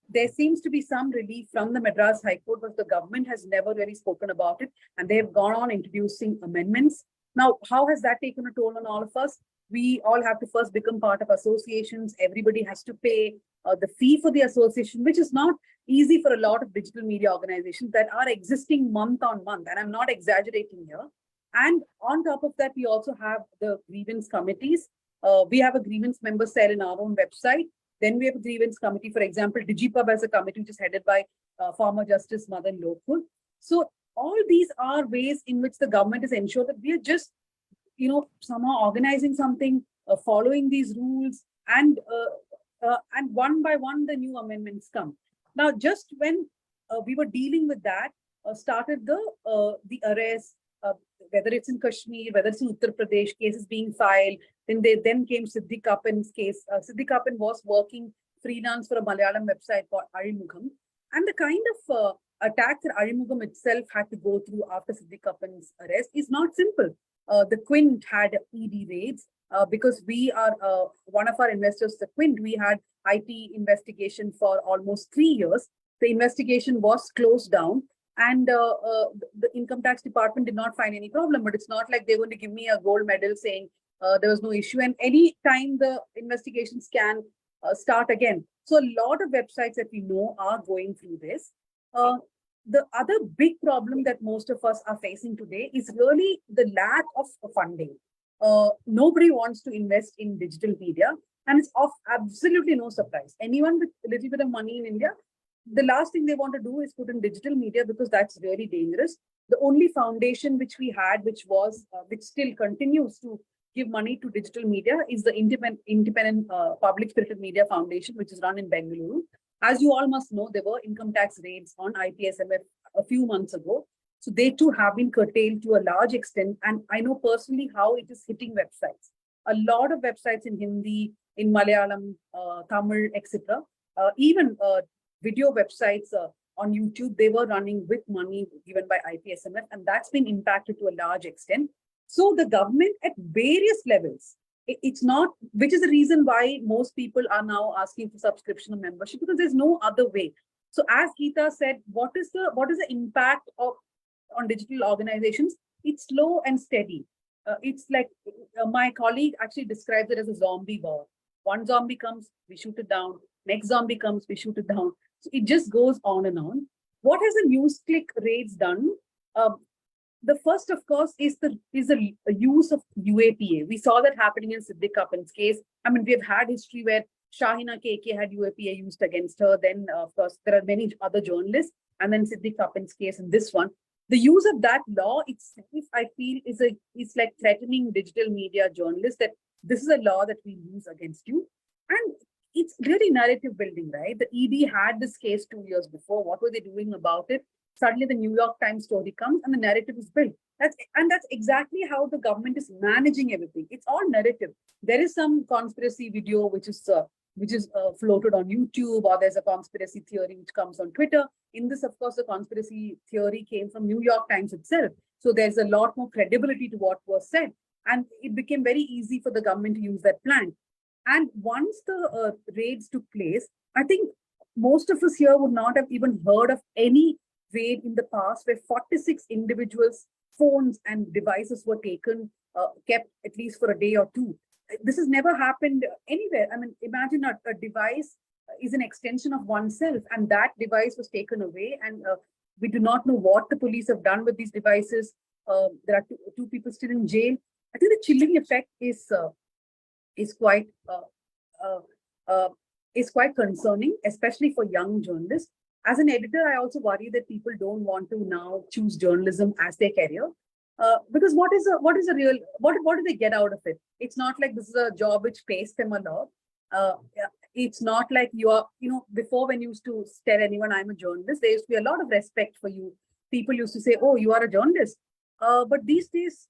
There seems to be some relief from the Madras High Court, but the government has never really spoken about it, and they have gone on introducing amendments. Now, how has that taken a toll on all of us? We all have to first become part of associations. Everybody has to pay the fee for the association, which is not easy for a lot of digital media organizations that are existing month on month. And I'm not exaggerating here. And on top of that, we also have the grievance committees. We have a grievance member cell in our own website. Then we have a grievance committee. For example, DigiPub as a committee, which is headed by former Justice Madan Lokhul. So all these are ways in which the government has ensured that we are just, somehow organizing something, following these rules, and one by one, the new amendments come. Now, just when we were dealing with that, started the arrest, whether it's in Kashmir, whether it's in Uttar Pradesh, cases being filed. Then came Siddiq Kappan's case. Siddiq Kappan was working freelance for a Malayalam website called Arimugam. And the kind of attack that Arimugam itself had to go through after Siddiq Kappan's arrest is not simple. The Quint had ED raids because we are one of our investors, the Quint, we had IT investigation for almost 3 years. The investigation was closed down, and the income tax department did not find any problem. But it's not like they're going to give me a gold medal saying there was no issue. And any time the investigations can start again. So a lot of websites that we know are going through this. The other big problem that most of us are facing today is really the lack of funding. Nobody wants to invest in digital media, and it's of absolutely no surprise. Anyone with a little bit of money in India, the last thing they want to do is put in digital media because that's very dangerous. The only foundation which we had, which still continues to give money to digital media, is the independent public spirited media foundation, which is run in Bengaluru. As you all must know, there were income tax raids on IPSMF a few months ago. So they too have been curtailed to a large extent. And I know personally how it is hitting websites. A lot of websites in Hindi, in Malayalam, Tamil, etc. Even video websites on YouTube, they were running with money given by IPSMF, and that's been impacted to a large extent. So the government at various levels, it's not, which is the reason why most people are now asking for subscription or membership, because there's no other way. So as Geeta said, what is the impact of on digital organizations? It's slow and steady. It's like my colleague actually describes it as a zombie war. One zombie comes, we shoot it down. Next zombie comes, we shoot it down. So it just goes on and on. What has the Newsclick raids done? The first, of course, is the use of UAPA. We saw that happening in Siddiq Kapan's case. I mean, we've had history where Shahina KK had UAPA used against her. Then, of course, there are many other journalists. And then Siddiq Kapan's case and this one. The use of that law itself, I feel, is like threatening digital media journalists that this is a law that we use against you. And it's really narrative building, right? The ED had this case 2 years before. What were they doing about it? Suddenly the New York Times story comes and the narrative is built. That's exactly how the government is managing everything. It's all narrative. There is some conspiracy video which is floated on YouTube, or there's a conspiracy theory which comes on Twitter. In this, of course, the conspiracy theory came from New York Times itself. So there's a lot more credibility to what was said. And it became very easy for the government to use that plan. And once the raids took place, I think most of us here would not have even heard of any raid in the past where 46 individuals' phones and devices were taken, kept at least for a day or two. This has never happened anywhere. I mean, imagine a device is an extension of oneself, and that device was taken away. And we do not know what the police have done with these devices. There are two people still in jail. I think the chilling effect is quite concerning, especially for young journalists. As an editor, I also worry that people don't want to now choose journalism as their career. Because what do they get out of it? It's not like this is a job which pays them a lot. It's not like you are, before when you used to tell anyone I'm a journalist, there used to be a lot of respect for you. People used to say, oh, you are a journalist. But these days,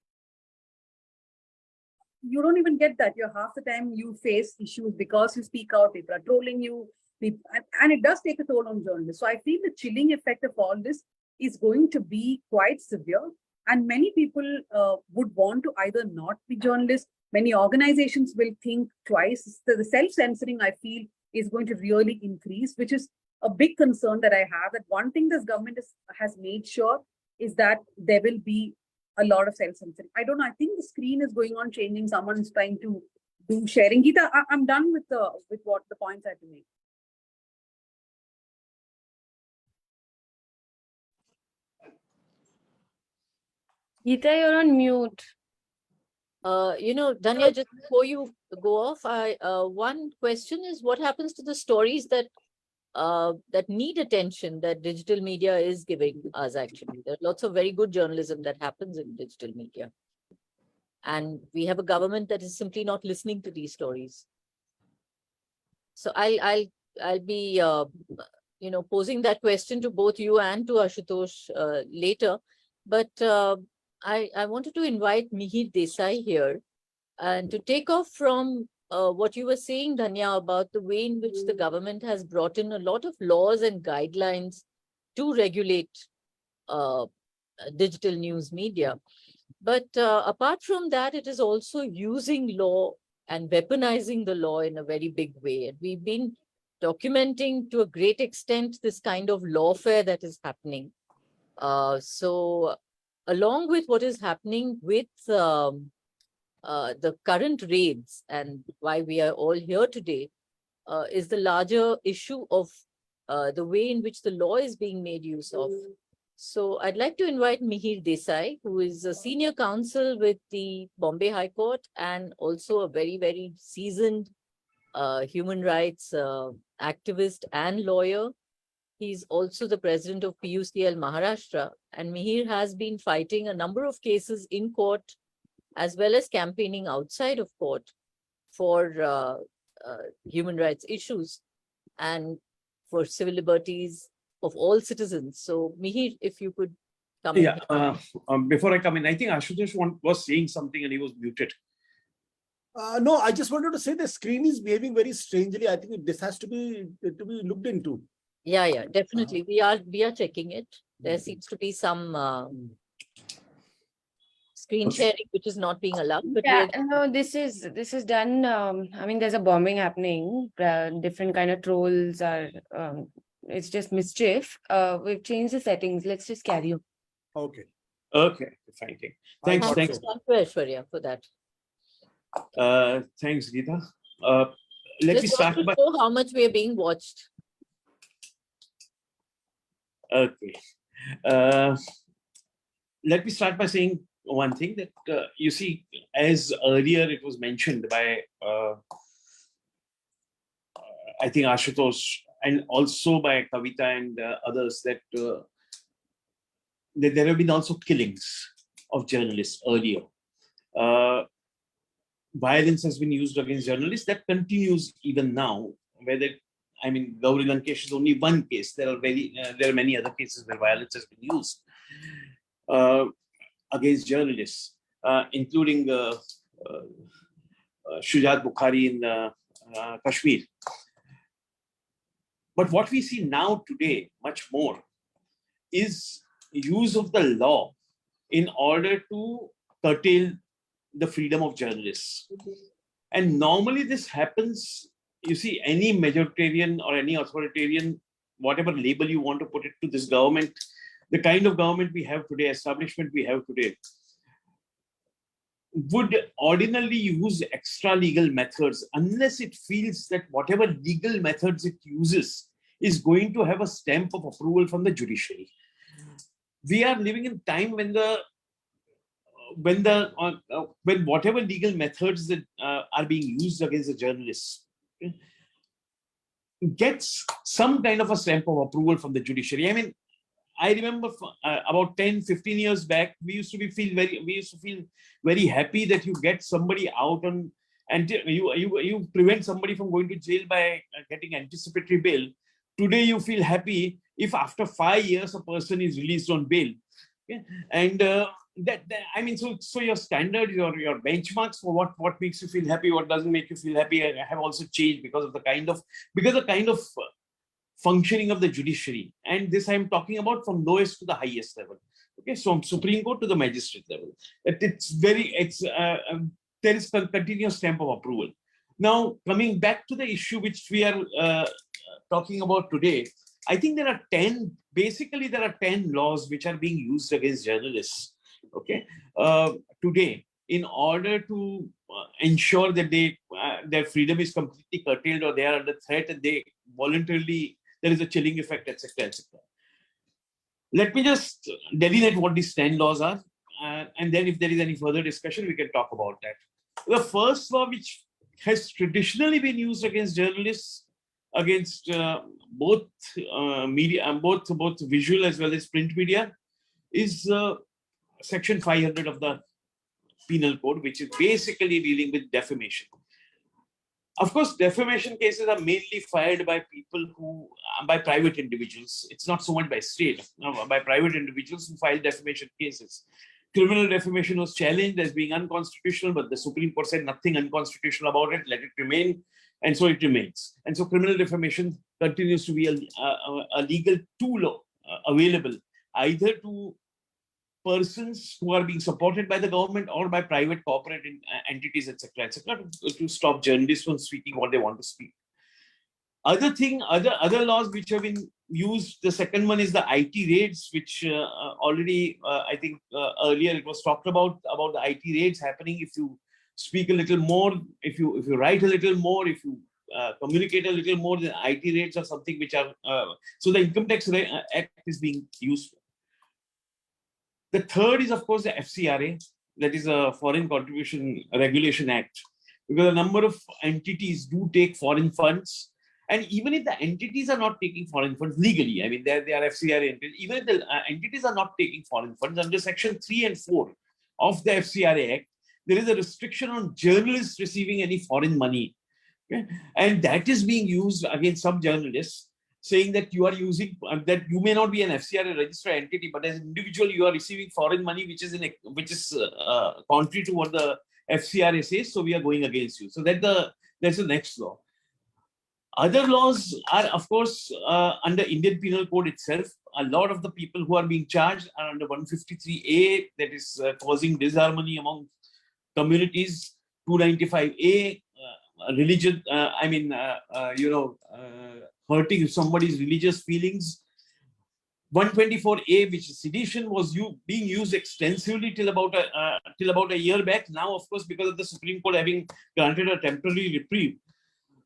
you don't even get that. You're half the time you face issues because you speak out, people are trolling you, and it does take a toll on journalists. So I feel the chilling effect of all this is going to be quite severe. And many people would want to either not be journalists. Many organizations will think twice. The self-censoring, I feel, is going to really increase, which is a big concern that I have. That one thing this government has made sure is that there will be a lot of self-censoring. I don't know. I think the screen is going on changing. Someone is trying to do sharing. Geeta, I'm done with what the points I have to make. Geeta, you're on mute. Danya, just before you go off, one question is, what happens to the stories that need attention that digital media is giving us? Actually, there are lots of very good journalism that happens in digital media, and we have a government that is simply not listening to these stories. So I'll be posing that question to both you and to Ashutosh later, but I wanted to invite Mihir Desai here and to take off from what you were saying, Dhanya, about the way in which the government has brought in a lot of laws and guidelines to regulate digital news media. But apart from that, it is also using law and weaponizing the law in a very big way. And we've been documenting to a great extent this kind of lawfare that is happening. So along with what is happening with the current raids and why we are all here today, is the larger issue of the way in which the law is being made use of. So I'd like to invite Mihir Desai, who is a senior counsel with the Bombay High Court and also a very, very seasoned human rights activist and lawyer. He's also the president of PUCL Maharashtra, and Mihir has been fighting a number of cases in court as well as campaigning outside of court for human rights issues and for civil liberties of all citizens. So Mihir, if you could come in. Yeah, before I come in, I think Ashutosh was saying something and he was muted. No, I just wanted to say the screen is behaving very strangely. I think this has to be looked into. Yeah, definitely. We are checking it. There seems to be some screen sharing which is not being allowed. But Yeah, no, this is done. I mean, there's a bombing happening. Different kind of trolls are. It's just mischief. We've changed the settings. Let's just carry on. Okay. Okay, fine. Thanks. thought Thanks. so. Aishwarya for that. Thanks, Geeta. Let me Just start want by. to show how much we are being watched. Okay. Let me start by saying one thing that you see, as earlier it was mentioned by I think Ashutosh and also by Kavita and others that there have been also killings of journalists earlier. Violence has been used against journalists. That continues even now. Whether I mean, Gauri Lankesh is only one case. There are many other cases where violence has been used against journalists, including Shujat Bukhari in Kashmir. But what we see now today, much more, is use of the law in order to curtail the freedom of journalists. And normally this happens, you see, any majoritarian or any authoritarian, whatever label you want to put it to this government, the kind of government we have today, establishment we have today, would ordinarily use extra legal methods unless it feels that whatever legal methods it uses is going to have a stamp of approval from the judiciary. We are living in time when whatever legal methods that are being used against the journalists gets some kind of a stamp of approval from the judiciary. I mean, I remember about 10, 15 years back, we used to feel very happy that you get somebody out on, and you prevent somebody from going to jail by getting anticipatory bail. Today, you feel happy if after 5 years a person is released on bail. Okay? And I mean, so your standards, your benchmarks for what makes you feel happy, what doesn't make you feel happy, have also changed because of the kind of functioning of the judiciary. And this I'm talking about from lowest to the highest level. Okay, so from Supreme Court to the magistrate level. There is a continuous stamp of approval. Now, coming back to the issue which we are talking about today, I think there are 10 laws which are being used against journalists, okay, today, in order to ensure that their freedom is completely curtailed or they are under threat and they voluntarily, there is a chilling effect, etc., etc. Let me just delineate what these 10 laws are, and then if there is any further discussion, we can talk about that. The first law, which has traditionally been used against journalists, against both media, both visual as well as print media, is Section 500 of the Penal Code, which is basically dealing with defamation. Of course, defamation cases are mainly filed by people by private individuals. It's not so much by state, by private individuals who file defamation cases. Criminal defamation was challenged as being unconstitutional, but the Supreme Court said nothing unconstitutional about it, let it remain, and so it remains. And so criminal defamation continues to be a legal tool available either to persons who are being supported by the government or by private corporate entities, etc., to stop journalists from speaking what they want to speak. Other laws which have been used, the second one is the IT raids, which already, I think earlier it was talked about the IT raids happening. If you speak a little more, if you write a little more, if you communicate a little more than IT rates or something which are, so the Income Tax Act is being used. The third is, of course, the FCRA, that is a Foreign Contribution Regulation Act, because a number of entities do take foreign funds. And even if the entities are not taking foreign funds legally, I mean, they are FCRA entities, even if the entities are not taking foreign funds, under Section 3 and 4 of the FCRA Act, there is a restriction on journalists receiving any foreign money. Okay? And that is being used against some journalists, saying that you are using, that you may not be an FCRA registered entity, but as an individual, you are receiving foreign money, which is contrary to what the FCRA says. So we are going against you. So that's the next law. Other laws are, of course, under Indian Penal Code itself. A lot of the people who are being charged are under 153A, that is causing disharmony among communities. 295A, religion, hurting somebody's religious feelings. 124A, which is sedition, was being used extensively till about a year back. Now, of course, because of the Supreme Court having granted a temporary reprieve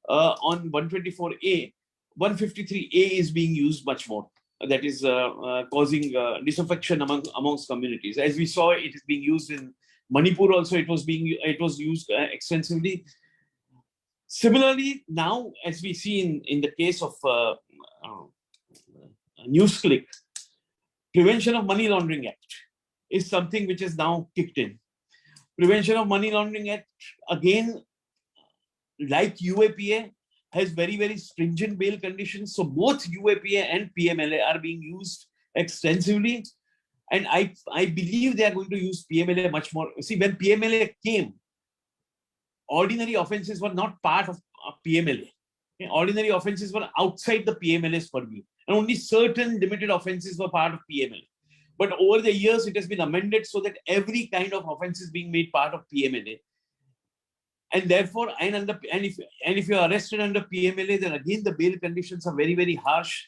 on 124A, 153A is being used much more. That is causing disaffection amongst communities. As we saw, it is being used in Manipur also. It was used extensively. Similarly, now, as we see in the case of Newsclick, Prevention of Money Laundering Act is something which is now kicked in. Prevention of Money Laundering Act, again, like UAPA, has very, very stringent bail conditions. So both UAPA and PMLA are being used extensively. And I believe they are going to use PMLA much more. See, when PMLA came, ordinary offenses were not part of PMLA. Okay? Ordinary offenses were outside the PMLA's purview. And only certain limited offenses were part of PMLA. But over the years, it has been amended so that every kind of offense is being made part of PMLA. And therefore, if you are arrested under PMLA, then again the bail conditions are very, very harsh.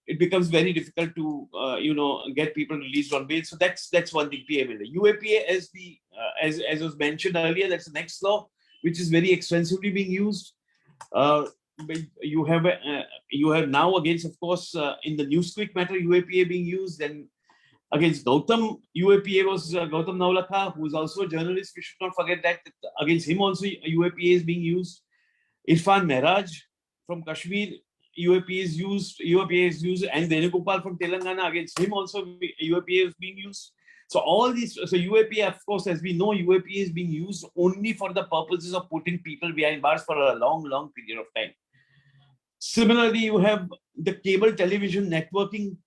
It becomes very difficult to get people released on bail. So that's one thing. PMLA, UAPA, as was mentioned earlier, that's the next law, which is very extensively being used. You have now against, of course, in the Newsclick matter, UAPA being used. Then against Gautam, UAPA was Gautam Naulakha, who is also a journalist. We should not forget that against him also UAPA is being used. Irfan Mehraj from Kashmir, UAPA is used, and Venugopal from Telangana, against him also UAPA is being used. So all these, so UAPA, of course, as we know, UAPA is being used only for the purposes of putting people behind bars for a long, long period of time. Similarly, you have the Cable Television Networking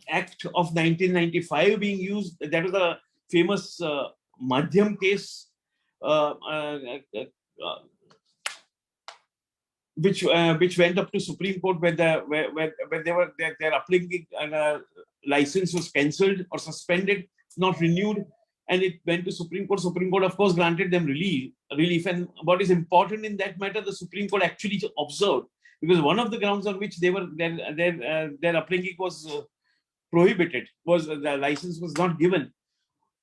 Act of 1995 being used. That was a famous Madhyam case, which went up to Supreme Court where their uplink license was cancelled or suspended, not renewed, and it went to Supreme Court. Supreme Court, of course, granted them relief. And what is important in that matter, the Supreme Court actually observed, because one of the grounds on which their uplinking was prohibited, was the license was not given,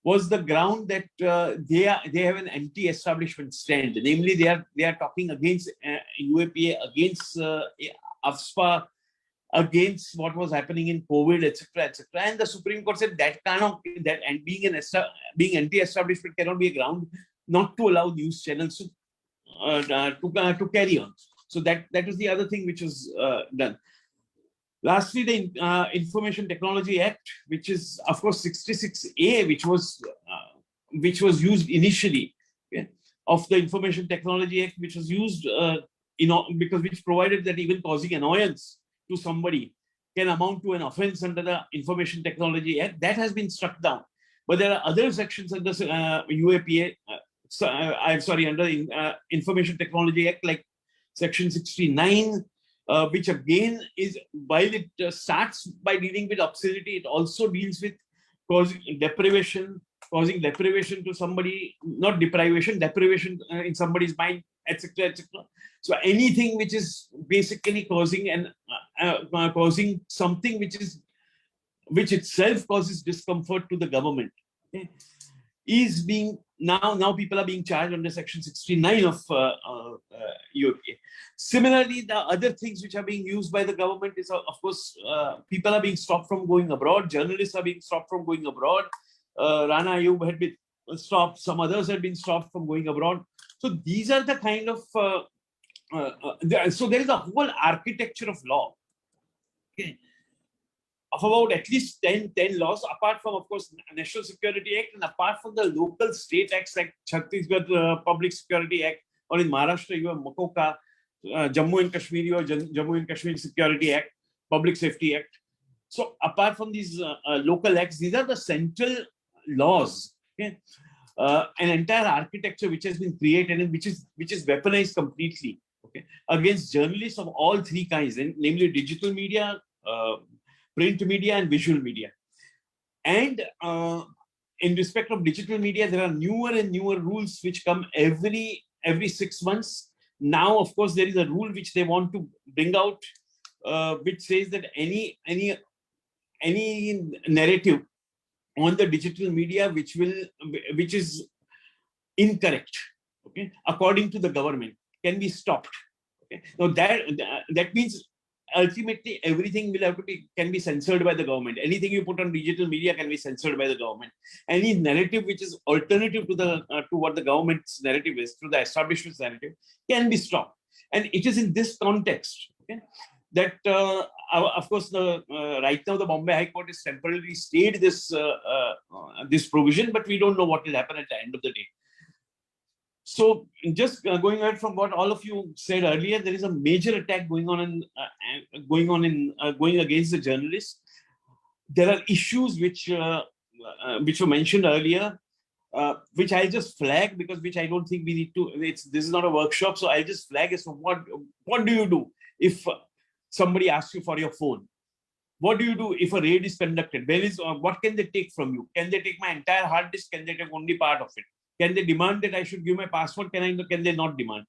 was the ground that they have an anti-establishment stand. Namely, they are talking against UAPA, against AFSPA, against what was happening in COVID, etc., etc. And the Supreme Court said and being anti-establishment cannot be a ground not to allow news channels to carry on. So that was the other thing which was done. Lastly, the Information Technology Act, which is, of course, 66A, which was used initially, okay, of the Information Technology Act, which was used which provided that even causing annoyance to somebody can amount to an offense under the Information Technology Act. That has been struck down. But there are other sections under UAPA, under the Information Technology Act, like Section 69, which again is, while it starts by dealing with obscenity, it also deals with causing deprivation to somebody, not deprivation, deprivation in somebody's mind, etc., etc. So anything which is basically causing causing something which itself causes discomfort to the government, okay, is being now people are being charged under Section 69 of UAPA. Similarly, the other things which are being used by the government is, of course, people are being stopped from going abroad. Journalists are being stopped from going abroad. Rana Ayub had been stopped. Some others had been stopped from going abroad. So these are the kind of, so there is a whole architecture of law. Okay, of about at least 10 laws, apart from, of course, National Security Act, and apart from the local state acts like Chhattisgarh Public Security Act, or in Maharashtra, you have MOCOCA, Jammu and Kashmir, or Jammu and Kashmir Security Act, Public Safety Act. So apart from these local acts, these are the central laws. Okay? An entire architecture which has been created and which is weaponized completely, okay, against journalists of all three kinds, namely digital media, print media, and visual media. And in respect of digital media, there are newer and newer rules which come every 6 months. Now, of course, there is a rule which they want to bring out, which says that any narrative on the digital media which is incorrect, okay, according to the government, can be stopped. Okay, now that means ultimately everything will have to can be censored by the government. Anything you put on digital media can be censored by the government. Any narrative which is alternative to the to what the government's narrative is, to the establishment's narrative, can be stopped. And it is in this context, okay, that of course right now the Bombay High Court has temporarily stayed this this provision, but we don't know what will happen at the end of the day. So just going ahead from what all of you said earlier, there is a major attack going against the journalists. There are issues which were mentioned earlier, which I just flag because which I don't think we need to. This is not a workshop, so I'll just flag as to what do you do if somebody asks you for your phone? What do you do if a raid is conducted? Where is what can they take from you? Can they take my entire hard disk? Can they take only part of it? Can they demand that I should give my password? Can they not demand?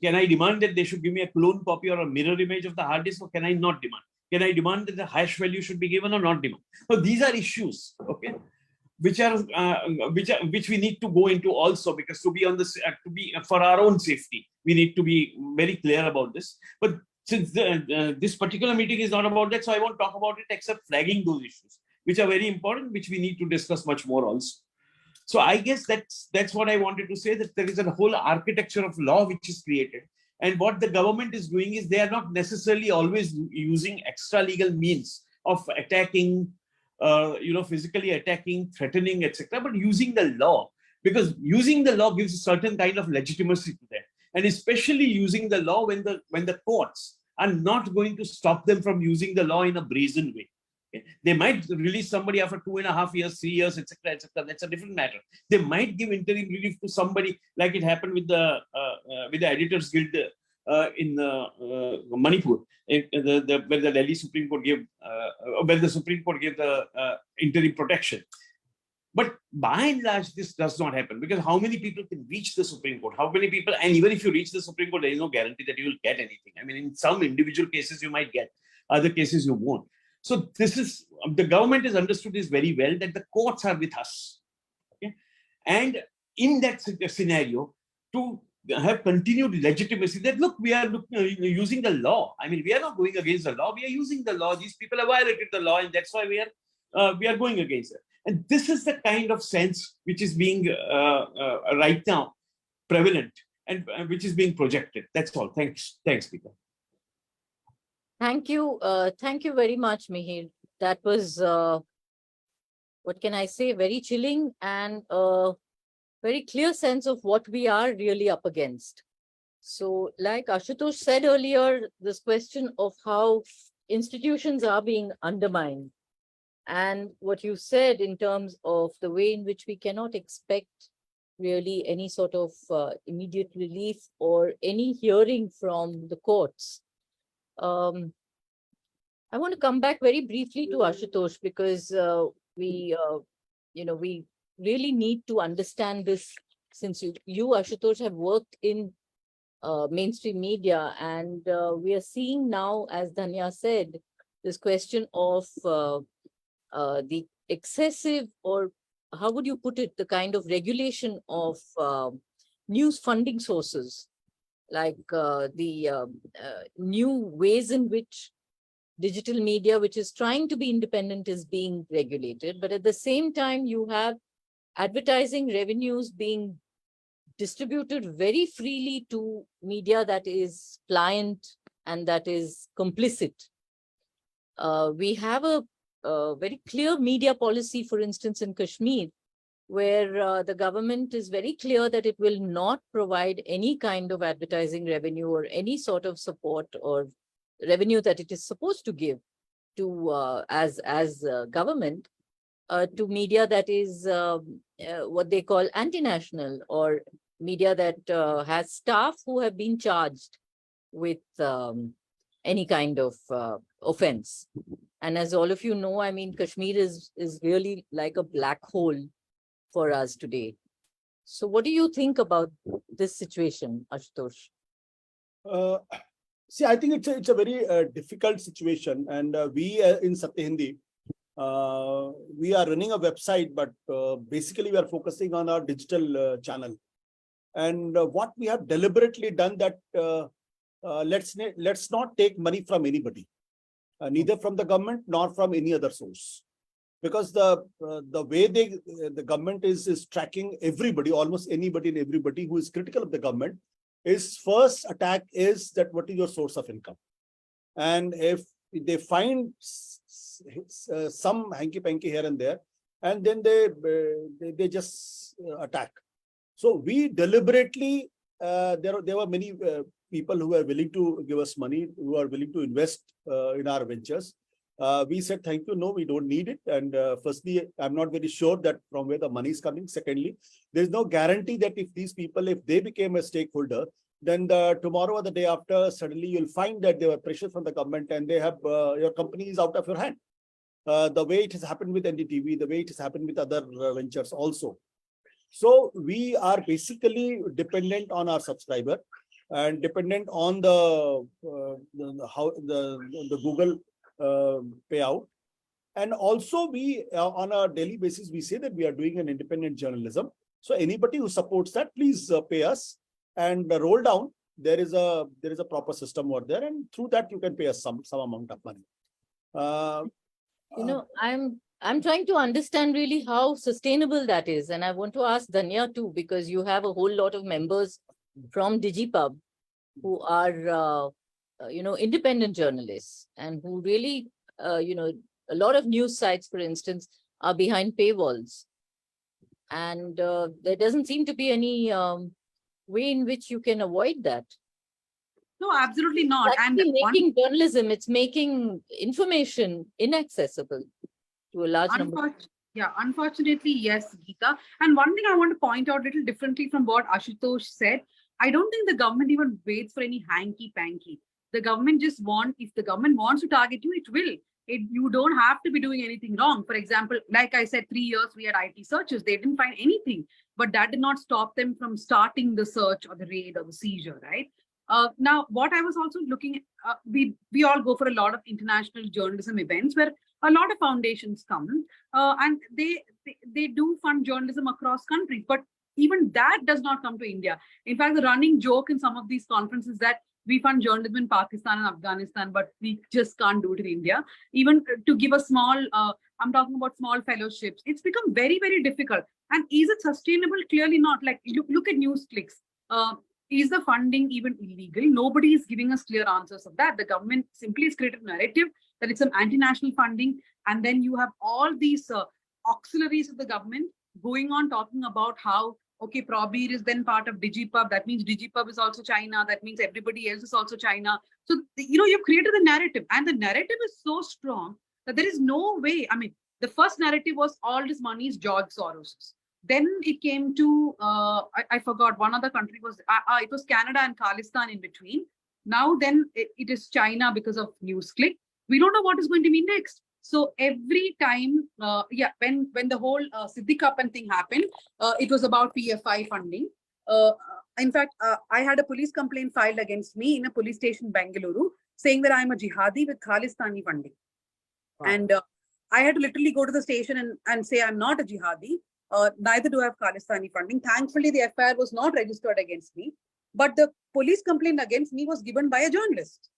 Can I demand that they should give me a clone copy or a mirror image of the hard disk, or can I not demand? Can I demand that the hash value should be given or not demand? So these are issues, okay, which we need to go into also, because to be for our own safety, we need to be very clear about this. But since this particular meeting is not about that, so I won't talk about it except flagging those issues, which are very important, which we need to discuss much more also. So I guess that's what I wanted to say, that there is a whole architecture of law which is created. And what the government is doing is they are not necessarily always using extra legal means of attacking, physically attacking, threatening, etc., but using the law, because using the law gives a certain kind of legitimacy to that. And especially using the law when the courts are not going to stop them from using the law in a brazen way. Okay? They might release somebody after 2.5 years, 3 years, etc., etc. That's a different matter. They might give interim relief to somebody, like it happened with the Editors Guild in Manipur, where the Delhi Supreme Court gave, where the Supreme Court gave the interim protection. But by and large, this does not happen, because how many people can reach the Supreme Court? How many people, and even if you reach the Supreme Court, there is no guarantee that you will get anything. I mean, in some individual cases you might get, other cases you won't. So this is, the government has understood this very well, that the courts are with us. Okay? And in that scenario, to have continued legitimacy, that look, we are using the law. I mean, we are not going against the law, we are using the law. These people have violated the law, and that's why we are going against it. And this is the kind of sense which is being right now prevalent, and which is being projected. That's all. Thanks, Peter. Thank you very much, Mihir. That was, what can I say, very chilling and very clear sense of what we are really up against. So like Ashutosh said earlier, this question of how institutions are being undermined, and what you said in terms of the way in which we cannot expect really any sort of immediate relief or any hearing from the courts. I want to come back very briefly to Ashutosh, because we really need to understand this, since you Ashutosh, have worked in mainstream media, and we are seeing now, as Dhanya said, this question of the excessive or how would you put it, the kind of regulation of news funding sources, like the new ways in which digital media, which is trying to be independent, is being regulated. But at the same time, you have advertising revenues being distributed very freely to media that is pliant and that is complicit. We have a very clear media policy, for instance, in Kashmir, where the government is very clear that it will not provide any kind of advertising revenue or any sort of support or revenue that it is supposed to give to as government to media that is what they call anti-national, or media that has staff who have been charged with any kind of offense. And as all of you know, I mean, Kashmir is really like a black hole for us today. So what do you think about this situation, Ashutosh? See, I think it's a very difficult situation, and we in Satya Hindi, we are running a website, but basically we are focusing on our digital channel. And what we have deliberately done that let's not take money from anybody, neither from the government nor from any other source, because the way the government is tracking everybody, almost anybody and everybody who is critical of the government, is first attack is that what is your source of income, and if they find some hanky panky here and there, and then they just attack. So we deliberately there were many people who are willing to give us money, who are willing to invest in our ventures. We said thank you, no, we don't need it. And firstly, I'm not very sure that from where the money is coming. Secondly, there's no guarantee that if these people, if they became a stakeholder, then tomorrow or the day after, suddenly you'll find that there were pressure from the government and they have your company is out of your hand. The way it has happened with NDTV, the way it has happened with other ventures also. So we are basically dependent on our subscriber and dependent on the Google payout. And also we on a daily basis, we say that we are doing an independent journalism. So anybody who supports that, please pay us and roll down. There is a proper system over there, and through that you can pay us some amount of money. You know, I'm trying to understand really how sustainable that is. And I want to ask Danya too, because you have a whole lot of members from DigiPub who are, you know, independent journalists and who really, you know, a lot of news sites, for instance, are behind paywalls. And there doesn't seem to be any way in which you can avoid that. No, absolutely not. It's actually making journalism, it's making information inaccessible to a large number. Yeah, unfortunately, yes, Geeta. And one thing I want to point out a little differently from what Ashutosh said, I don't think the government even waits for any hanky-panky. The government just if the government wants to target you, it will. You don't have to be doing anything wrong. For example, like I said, 3 years we had IT searches. They didn't find anything, but that did not stop them from starting the search or the raid or the seizure, right? Now, what I was also looking at, we all go for a lot of international journalism events where a lot of foundations come and they do fund journalism across countries, but even that does not come to India. In fact, the running joke in some of these conferences is that we fund journalism in Pakistan and Afghanistan, but we just can't do it in India. Even to give a small, I'm talking about small fellowships, it's become very, very difficult. And is it sustainable? Clearly not. Like, look at Newsclick. Is the funding even illegal? Nobody is giving us clear answers of that. The government simply has created a narrative that it's some anti-national funding. And then you have all these auxiliaries of the government going on talking about how, okay, Probir is then part of DigiPub. That means DigiPub is also China. That means everybody else is also China. So, you know, you've created the narrative, and the narrative is so strong that there is no way. I mean, the first narrative was all this money is George Soros's. Then it came to, I forgot, one other country was, it was Canada and Khalistan in between. Now then it is China because of Newsclick. We don't know what is going to be next. So every time, when the whole Siddiq Kappan thing happened, it was about PFI funding. In fact, I had a police complaint filed against me in a police station, Bengaluru, saying that I'm a jihadi with Khalistani funding. Wow. And I had to literally go to the station and say I'm not a jihadi. Neither do I have Khalistani funding. Thankfully, the FIR was not registered against me, but the police complaint against me was given by a journalist.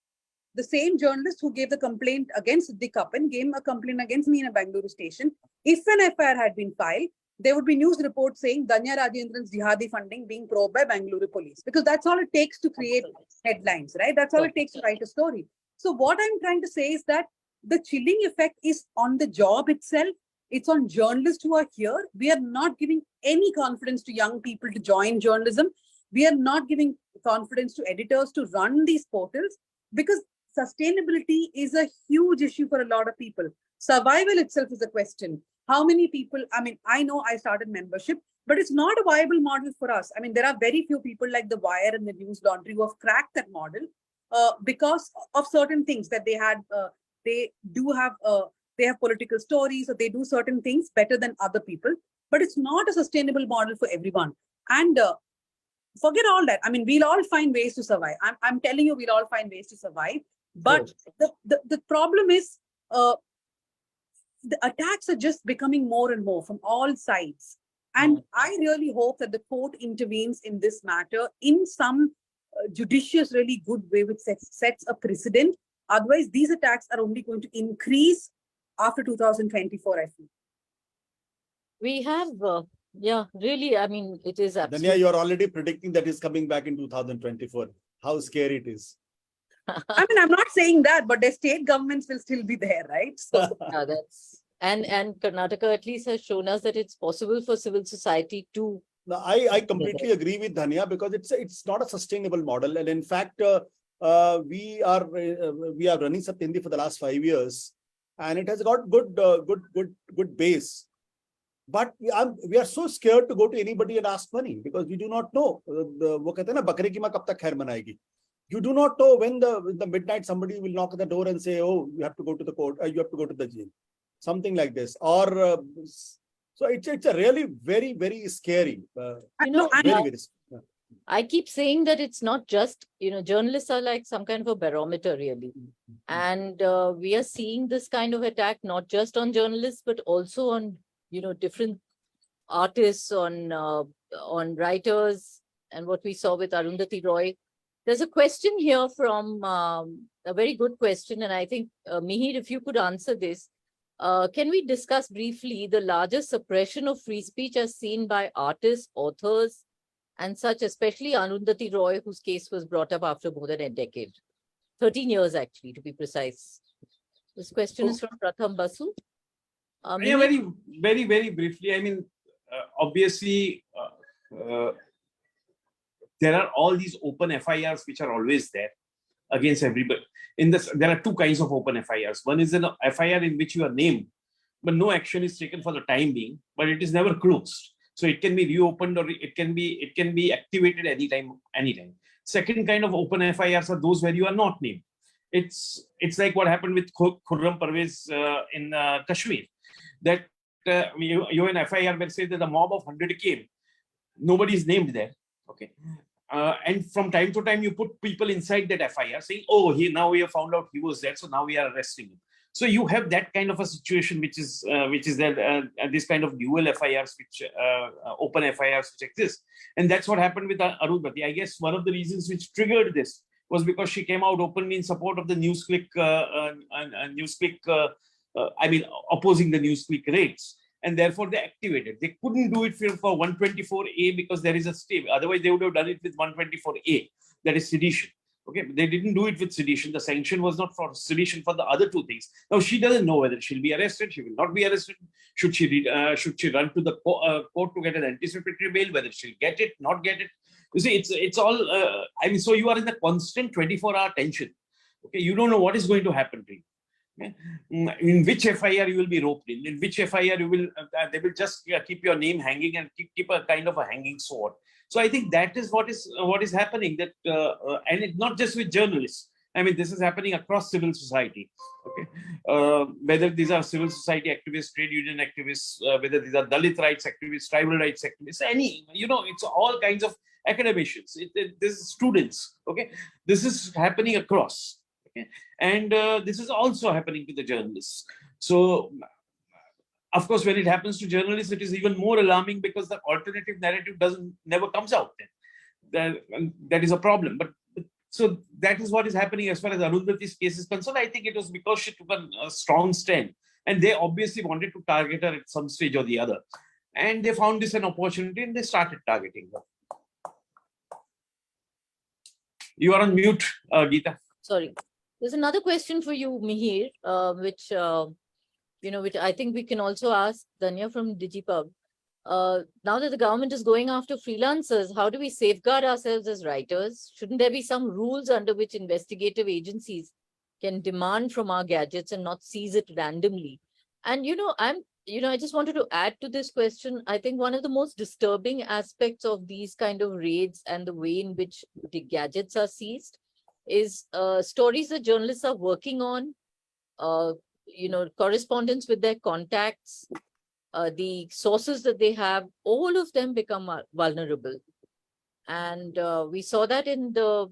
The same journalist who gave the complaint against Siddiq Kappan gave a complaint against me in a Bangalore station. If an FIR had been filed, there would be news reports saying Danya Rajendran's jihadi funding being probed by Bangalore police, because that's all it takes to create headlines, right? That's all it takes to write a story. So what I'm trying to say is that the chilling effect is on the job itself. It's on journalists who are here. We are not giving any confidence to young people to join journalism. We are not giving confidence to editors to run these portals, because sustainability is a huge issue for a lot of people. Survival itself is a question. How many people, I mean, I know I started membership, but it's not a viable model for us. I mean, there are very few people like The Wire and the News Laundry who have cracked that model because of certain things that they had. They have political stories, or they do certain things better than other people, but it's not a sustainable model for everyone. And forget all that. I mean, we'll all find ways to survive. I'm telling you, we'll all find ways to survive. But the problem is the attacks are just becoming more and more from all sides. And I really hope that the court intervenes in this matter in some judicious, really good way, which sets a precedent. Otherwise, these attacks are only going to increase after 2024, I feel. We have, yeah, really, I mean, it is absolutely. Danya, you're already predicting that it's coming back in 2024. How scary it is. I mean, I'm not saying that, but the state governments will still be there, right? So Yeah, that's, and Karnataka at least has shown us that it's possible for civil society to. No, I completely agree with Dhanya, because it's not a sustainable model. And in fact, we are running Satyendhi for the last 5 years, and it has got good base. But we are so scared to go to anybody and ask money, because we do not know. वो कहते हैं ना, बकरे की माँ कब तक खैर मनाएगी. You do not know when the midnight somebody will knock at the door and say, "Oh, you have to go to the court. You have to go to the jail," something like this. Or so it's a really very, very scary. You know, very scary. I keep saying that it's not just, journalists are like some kind of a barometer, really. And we are seeing this kind of attack, not just on journalists, but also on, different artists, on writers, and what we saw with Arundhati Roy. There's a question here from a very good question. And I think, Mihir, if you could answer this, can we discuss briefly the largest suppression of free speech as seen by artists, authors, and such, especially Arundhati Roy, whose case was brought up after more than a decade, 13 years actually, to be precise. This question is from Pratham Basu. Yeah, very, very briefly. I mean, obviously, there are all these open FIRs which are always there against everybody. There are two kinds of open FIRs. One is an FIR in which you are named, but no action is taken for the time being, but it is never closed. So it can be reopened, or it can be activated anytime. Second kind of open FIRs are those where you are not named. It's like what happened with Khurram Parvez in Kashmir, that you an FIR where say that a mob of 100 came, nobody is named there. Okay. And from time to time, you put people inside that FIR saying, "Oh, now we have found out he was there, so now we are arresting him." So you have that kind of a situation, which is that this kind of dual FIRs, which open FIRs which exist, and that's what happened with Arundhati. I guess one of the reasons which triggered this was because she came out openly in support of the Newsclick, opposing the Newsclick raids. And therefore they activated. They couldn't do it for 124A because there is a stay. Otherwise, they would have done it with 124A, that is sedition. Okay, they didn't do it with sedition. The sanction was not for sedition for the other two things. Now she doesn't know whether she'll be arrested. She will not be arrested. Should she run to the court to get an anticipatory bail? Whether she'll get it, not get it. You see, it's all. So you are in the constant 24-hour tension. Okay, you don't know what is going to happen to you. In which FIR you will be roped in which FIR you will, they will just keep your name hanging and keep a kind of a hanging sword. So I think that is what is happening, that and it's not just with journalists. I mean, this is happening across civil society. Okay, whether these are civil society activists, trade union activists, whether these are Dalit rights activists, tribal rights activists, it's all kinds of academicians. This is students. Okay, this is happening across. Okay. And this is also happening to the journalists. So Of course, when it happens to journalists, it is even more alarming because the alternative narrative never comes out. Then that is a problem. But so that is what is happening as far as Arundhati's case is concerned. I think it was because she took a strong stand, and they obviously wanted to target her at some stage or the other, and they found this an opportunity and they started targeting her. You are on mute, Geeta. Sorry. There's another question for you, Mihir, which which I think we can also ask Danya from DigiPub. Now that the government is going after freelancers, how do we safeguard ourselves as writers? Shouldn't there be some rules under which investigative agencies can demand from our gadgets and not seize it randomly? And I just wanted to add to this question. I think one of the most disturbing aspects of these kind of raids and the way in which the gadgets are seized is stories that journalists are working on, correspondence with their contacts, the sources that they have, all of them become vulnerable. And we saw that in the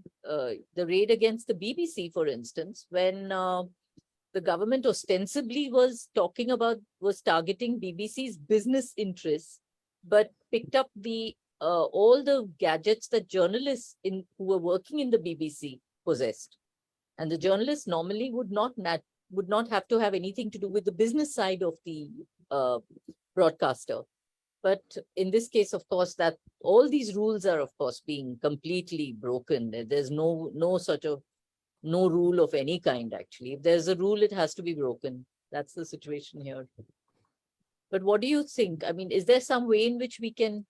raid against the BBC, for instance, when the government ostensibly was targeting BBC's business interests, but picked up all the gadgets that journalists who were working in the BBC possessed. And the journalists normally would not have to have anything to do with the business side of the broadcaster. But in this case, of course, that all these rules are, of course, being completely broken. There's no rule of any kind, actually. If there's a rule, it has to be broken. That's the situation here. But what do you think? I mean, is there some way in which we can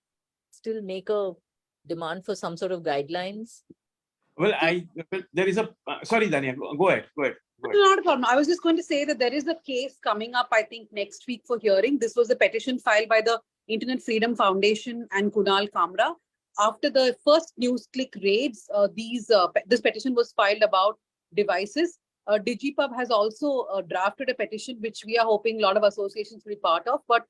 still make a demand for some sort of guidelines? Well, there is sorry, Danya, go ahead. Not a problem. I was just going to say that there is a case coming up, I think, next week for hearing. This was a petition filed by the Internet Freedom Foundation and Kunal Kamra. After the first Newsclick raids, this petition was filed about devices. DigiPub has also drafted a petition, which we are hoping a lot of associations will be part of. But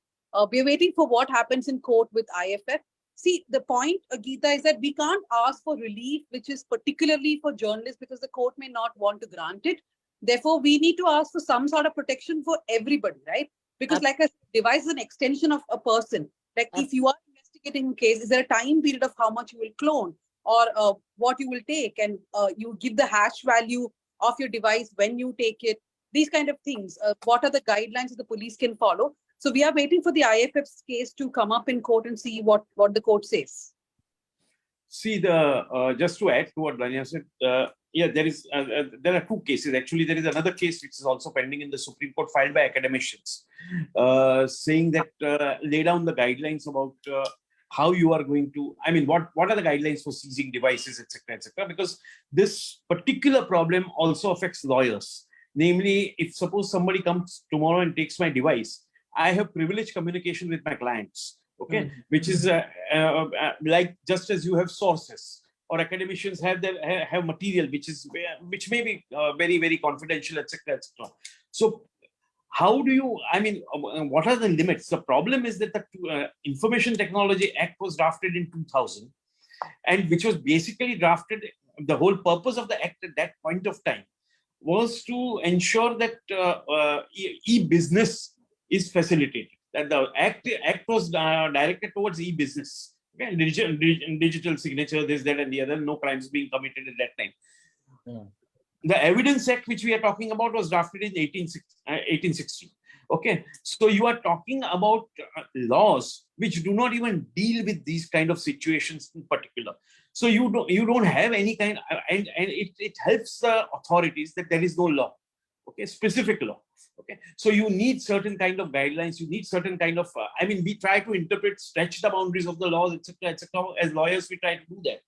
we're waiting for what happens in court with IFF. See, the point, Geeta, is that we can't ask for relief, which is particularly for journalists, because the court may not want to grant it. Therefore, we need to ask for some sort of protection for everybody, right? Because like I said, device is an extension of a person. Like if you are investigating a case, is there a time period of how much you will clone or what you will take, and you give the hash value of your device when you take it, these kind of things. What are the guidelines that the police can follow? So we are waiting for the IFF's case to come up in court and see what the court says. See, just to add to what Danya said, there are two cases. Actually, there is another case which is also pending in the Supreme Court, filed by academicians, saying that lay down the guidelines about how you are going to, I mean, what are the guidelines for seizing devices, etc., because this particular problem also affects lawyers. Namely, if suppose somebody comes tomorrow and takes my device, I have privileged communication with my clients, okay, which is like just as you have sources, or academicians have material which may be very, very confidential, etc., etc. So how do you, I mean, what are the limits? The problem is that the Information Technology Act was drafted in 2000, and which was basically drafted, the whole purpose of the act at that point of time was to ensure that e-business is facilitated. That the act was directed towards e-business. Okay? Digital signature, this, that, and the other, no crimes being committed at that time. Yeah. The Evidence Act, which we are talking about, was drafted in 1860. Okay, so you are talking about laws which do not even deal with these kind of situations in particular. So you don't have any kind, and it helps the authorities that there is no law, okay, specific law. Okay, so you need certain kind of guidelines. You need certain kind of. I mean, we try to interpret, stretch the boundaries of the laws, etc., etc. As lawyers, we try to do that.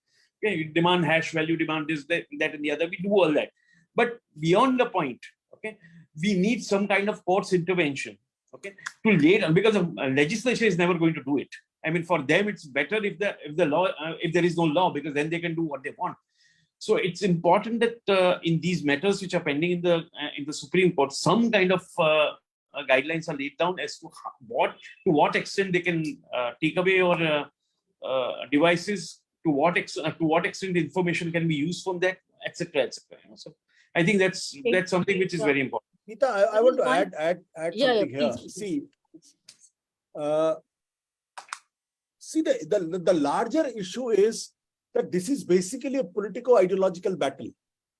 Okay, you demand hash value, demand this, that, and the other. We do all that. But beyond the point, okay, we need some kind of court's intervention, okay, to lay down, because the legislature is never going to do it. I mean, for them, it's better if the law, if there is no law, because then they can do what they want. So it's important that in these matters which are pending in the Supreme Court, some kind of guidelines are laid down as to what extent they can take away or devices, to what extent the information can be used from that, etc., etc. So I think that's something which is very important. Geeta, I want to add something here. Please. See, See, the larger issue is that this is basically a politico-ideological battle.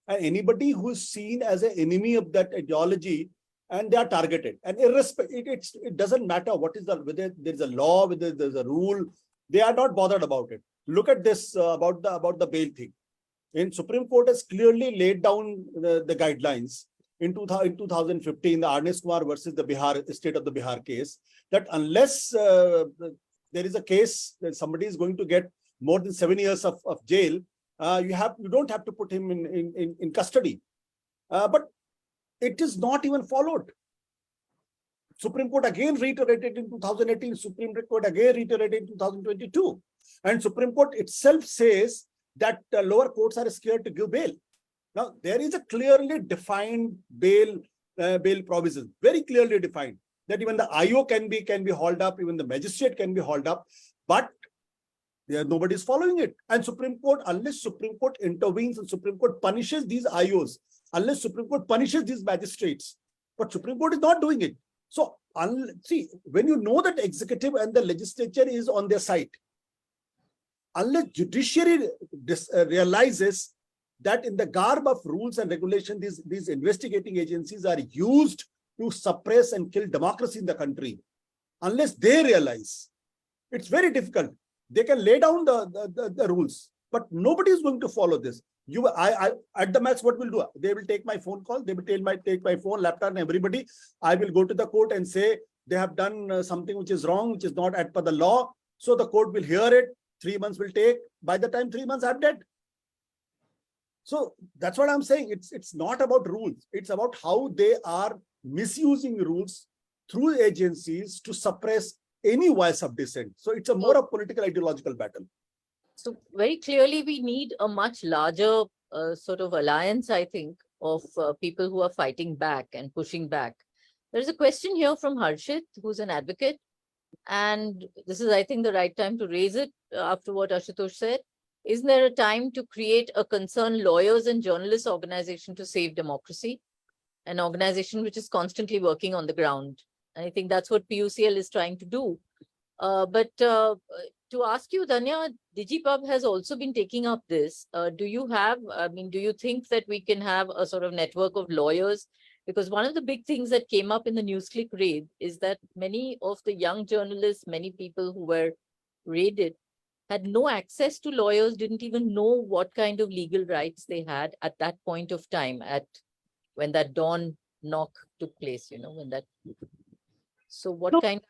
And anybody who is seen as an enemy of that ideology, and they are targeted. And it doesn't matter whether there's a law, whether there's a rule, they are not bothered about it. Look at this about the bail thing. And Supreme Court has clearly laid down the guidelines in 2015, the Arnes Kumar versus the state of the Bihar case, that unless there is a case that somebody is going to get more than 7 years of jail, you don't have to put him in custody. But it is not even followed. Supreme Court again reiterated in 2018, Supreme Court again reiterated in 2022. And Supreme Court itself says that lower courts are scared to give bail. Now, there is a clearly defined bail provision, very clearly defined, that even the IO can be hauled up, even the magistrate can be hauled up, but nobody is following it. And Supreme Court, unless Supreme Court intervenes and Supreme Court punishes these IOs, unless Supreme Court punishes these magistrates, but Supreme Court is not doing it. So, see, when you know that executive and the legislature is on their side, unless judiciary realizes that in the garb of rules and regulation, these investigating agencies are used to suppress and kill democracy in the country, unless they realize, it's very difficult. They can lay down the rules, but nobody is going to follow this. At the max, what will do? They will take my phone call. They will take my phone, laptop, and everybody. I will go to the court and say they have done something which is wrong, which is not as per the law. So the court will hear it. 3 months will take. By the time 3 months, I'm dead. So that's what I'm saying. It's not about rules. It's about how they are misusing rules through agencies to suppress any voice of dissent. So it's a more of political ideological battle. So very clearly, we need a much larger sort of alliance, I think, of people who are fighting back and pushing back. There's a question here from Harshit, who's an advocate. And this is, I think, the right time to raise it after what Ashutosh said. Isn't there a time to create a concerned lawyers and journalists organization to save democracy? An organization which is constantly working on the ground. And I think that's what PUCL is trying to do. But to ask you, Danya, DigiPub has also been taking up this. Do you think that we can have a sort of network of lawyers? Because one of the big things that came up in the Newsclick raid is that many of the young journalists, many people who were raided, had no access to lawyers, didn't even know what kind of legal rights they had at that point of time, when that dawn knock took place, when that. So what kind?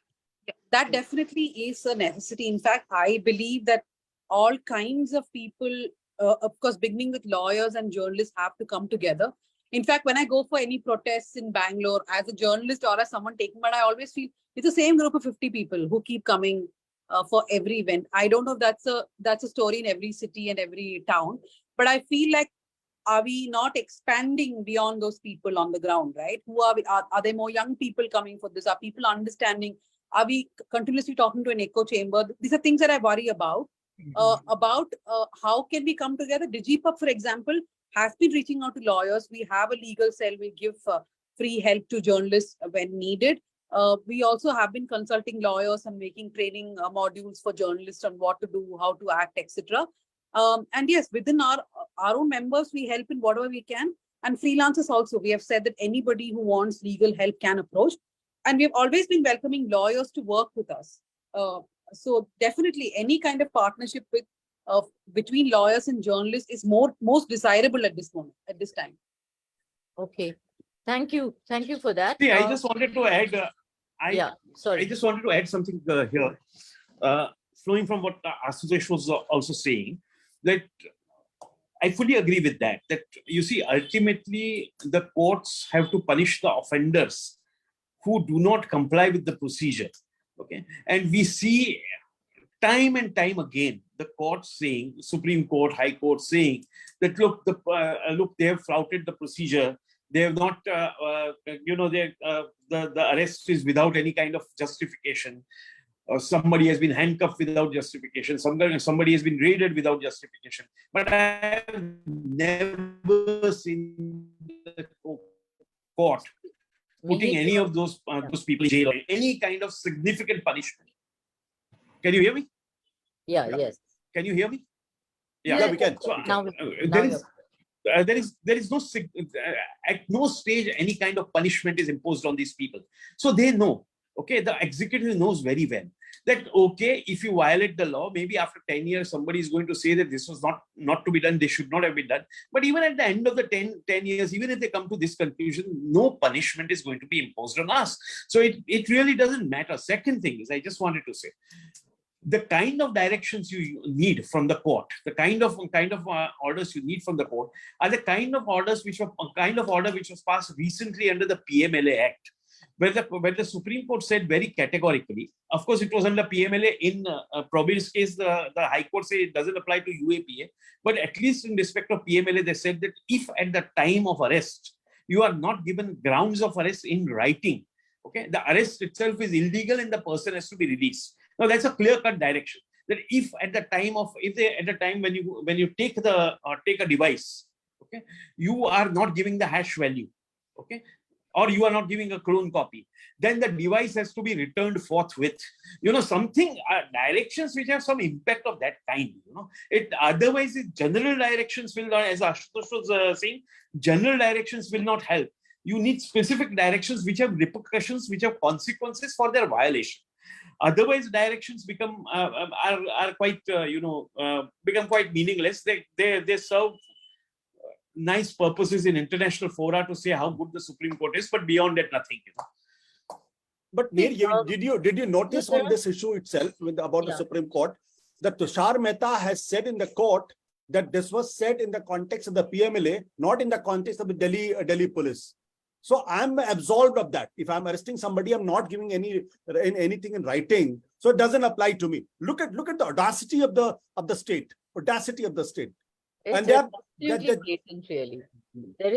That definitely is a necessity. In fact, I believe that all kinds of people, of course, beginning with lawyers and journalists, have to come together. In fact, when I go for any protests in Bangalore as a journalist or as someone taking, but I always feel it's the same group of 50 people who keep coming for every event. I don't know if that's a story in every city and every town, but I feel like, are we not expanding beyond those people on the ground, right? Who are we? Are there more young people coming for this? Are people understanding? Are we continuously talking to an echo chamber? These are things that I worry about. How can we come together? DigiPub, for example, has been reaching out to lawyers. We have a legal cell. We give free help to journalists when needed. We also have been consulting lawyers and making training modules for journalists on what to do, how to act, etc. And yes, within our own members, we help in whatever we can. And freelancers also, we have said that anybody who wants legal help can approach. And we've always been welcoming lawyers to work with us. So definitely any kind of partnership between lawyers and journalists is most desirable at this moment, at this time. Okay. Thank you for that. See, I just wanted to add, sorry. I just wanted to add something here, flowing from what Ashutosh was also saying, that I fully agree with that you see, ultimately, the courts have to punish the offenders who do not comply with the procedure. Okay. And we see time and time again, the courts saying, Supreme Court, High Court saying that, look, they have flouted the procedure. They have not, the arrest is without any kind of justification. Somebody has been handcuffed without justification. Somebody has been raided without justification. But I have never seen the court putting any of those people in jail or any kind of significant punishment. Can you hear me? Yeah, Yeah. yes. Can you hear me? Yeah, we can. So, Now, there is no at no stage any kind of punishment is imposed on these people. So they know, okay, the executive knows very well that, okay, if you violate the law, maybe after 10 years, somebody is going to say that this was not to be done, they should not have been done. But even at the end of the 10 years, even if they come to this conclusion, no punishment is going to be imposed on us. So it really doesn't matter. Second thing is, I just wanted to say, the kind of directions you need from the court, the kind of orders you need from the court are the kind of orders which was passed recently under the PMLA Act, where the Supreme Court said very categorically, of course it was under PMLA, in Probir's case the High Court said it doesn't apply to UAPA, but at least in respect of PMLA they said that if at the time of arrest you are not given grounds of arrest in writing, okay, the arrest itself is illegal and the person has to be released. Now that's a clear-cut direction. That if at the time when you take a device, okay, you are not giving the hash value, okay, or you are not giving a clone copy, then the device has to be returned forthwith. Directions which have some impact of that kind. Otherwise, general directions will not, as Ashutosh was saying, general directions will not help. You need specific directions which have repercussions, which have consequences for their violation. Otherwise, directions become become quite meaningless. They serve nice purposes in international fora to say how good the Supreme Court is, but beyond that, nothing. But Neer, did you notice on this issue itself about the Supreme Court that Tushar Mehta has said in the court that this was said in the context of the PMLA, not in the context of the Delhi police. So I'm absolved of that. If I'm arresting somebody, I'm not giving anything in writing. So it doesn't apply to me. Look at the audacity of the state. Audacity of the state. It's And they are absolutely blatant, really. There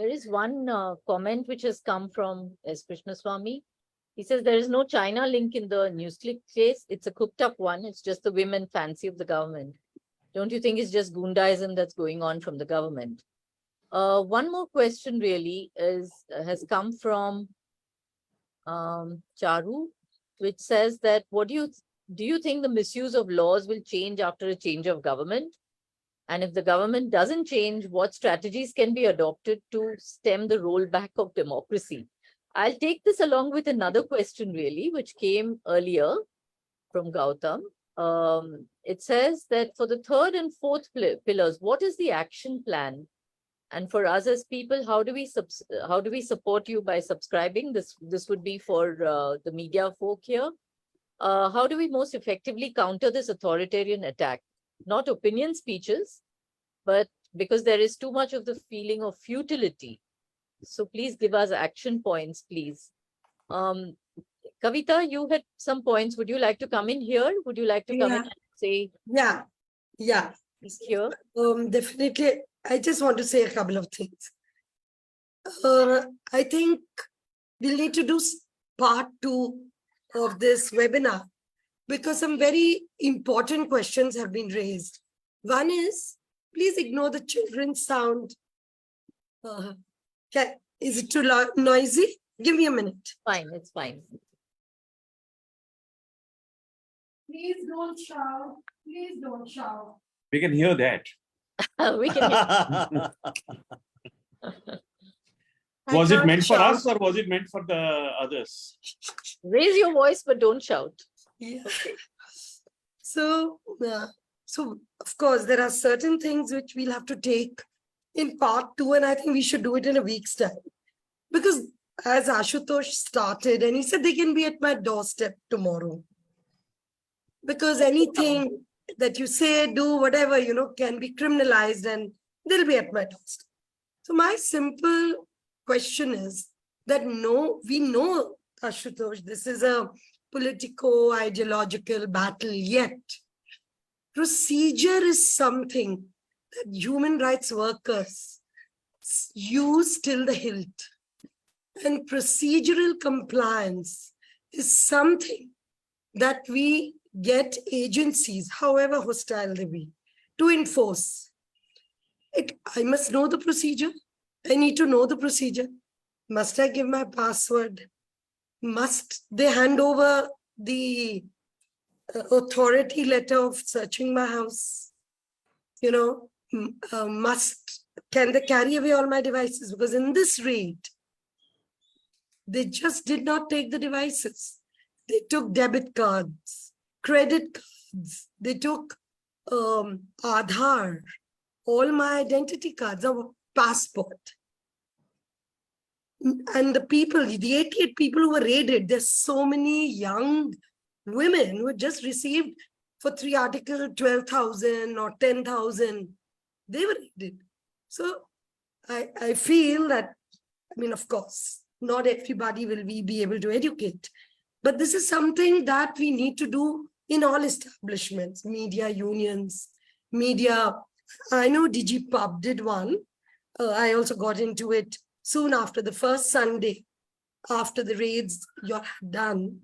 is one comment which has come from S. Krishnaswamy. He says there is no China link in the Newsclick case. It's a cooked up one. It's just the women fancy of the government. Don't you think it's just Gundaism that's going on from the government? One more question really has come from Charu, which says that do you think the misuse of laws will change after a change of government? And if the government doesn't change, what strategies can be adopted to stem the rollback of democracy? I'll take this along with another question really, which came earlier from Gautam. It says that for the third and fourth pillars, what is the action plan? And for us as people, how do we support you by subscribing? This would be for the media folk here. How do we most effectively counter this authoritarian attack? Not opinion speeches, but because there is too much of the feeling of futility. So please give us action points, please. Kavita, you had some points. Would you like to come in here? Would you like to come in and say? Yeah. Here. Definitely. I just want to say a couple of things. I think we'll need to do part 2 of this webinar because some very important questions have been raised. One is, please ignore the children's sound. Is it too noisy? Give me a minute. Fine, it's fine. Please don't shout. Please don't shout. We can hear that. We can hear. Was it meant for us or was it meant for the others? Raise your voice, but don't shout. Yeah. So of course, there are certain things which we'll have to take in part 2, and I think we should do it in a week's time. Because as Ashutosh started, and he said they can be at my doorstep tomorrow. Because anything that you say, do, whatever, can be criminalized and they'll be at my doorstep. So my simple question is that we know, Ashutosh, this is a politico-ideological battle, yet procedure is something that human rights workers use till the hilt. And procedural compliance is something that we get agencies, however hostile they be, to enforce. I must know the procedure. I need to know the procedure. Must I give my password? Must they hand over the authority letter of searching my house? You know, can they carry away all my devices? Because in this raid, they just did not take the devices. They took debit cards, credit cards. They took Aadhaar, all my identity cards, our passport. And the people, the 88 people who were raided, there's so many young women who had just received for 3 articles 12,000 or 10,000. They were raided. So I feel that, I mean, of course, not everybody will be able to educate, but this is something that we need to do in all establishments, media unions, media. I know DigiPub did one. I also got into it soon after the first Sunday, after the raids you all had done.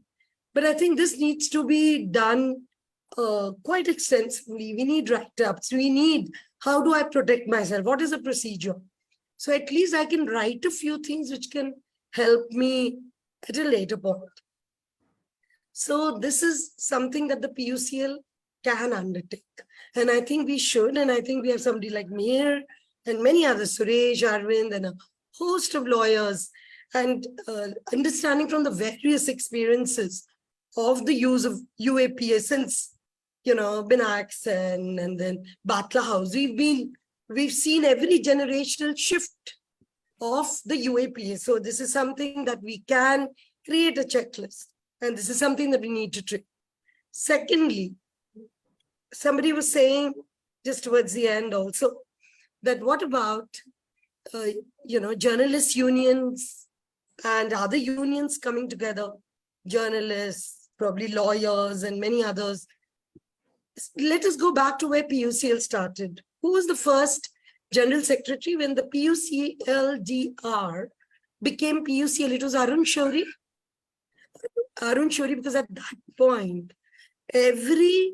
But I think this needs to be done quite extensively. We need write-ups. We need, how do I protect myself? What is the procedure? So at least I can write a few things which can help me at a later point. So this is something that the PUCL can undertake. And I think we should, and I think we have somebody like Mir and many others, Suresh, Arvind, and a host of lawyers, and understanding from the various experiences of the use of UAPA since, you know, Binax and then Batla House. We've seen every generational shift of the UAPA. So this is something that we can create a checklist. And this is something that we need to train. Secondly, somebody was saying just towards the end also, that what about, you know, journalist unions and other unions coming together, journalists, probably lawyers and many others. Let us go back to where PUCL started. Who was the first general secretary when the PUCLDR became PUCL? It was Arun Shourie. Arun Shourie, because at that point, every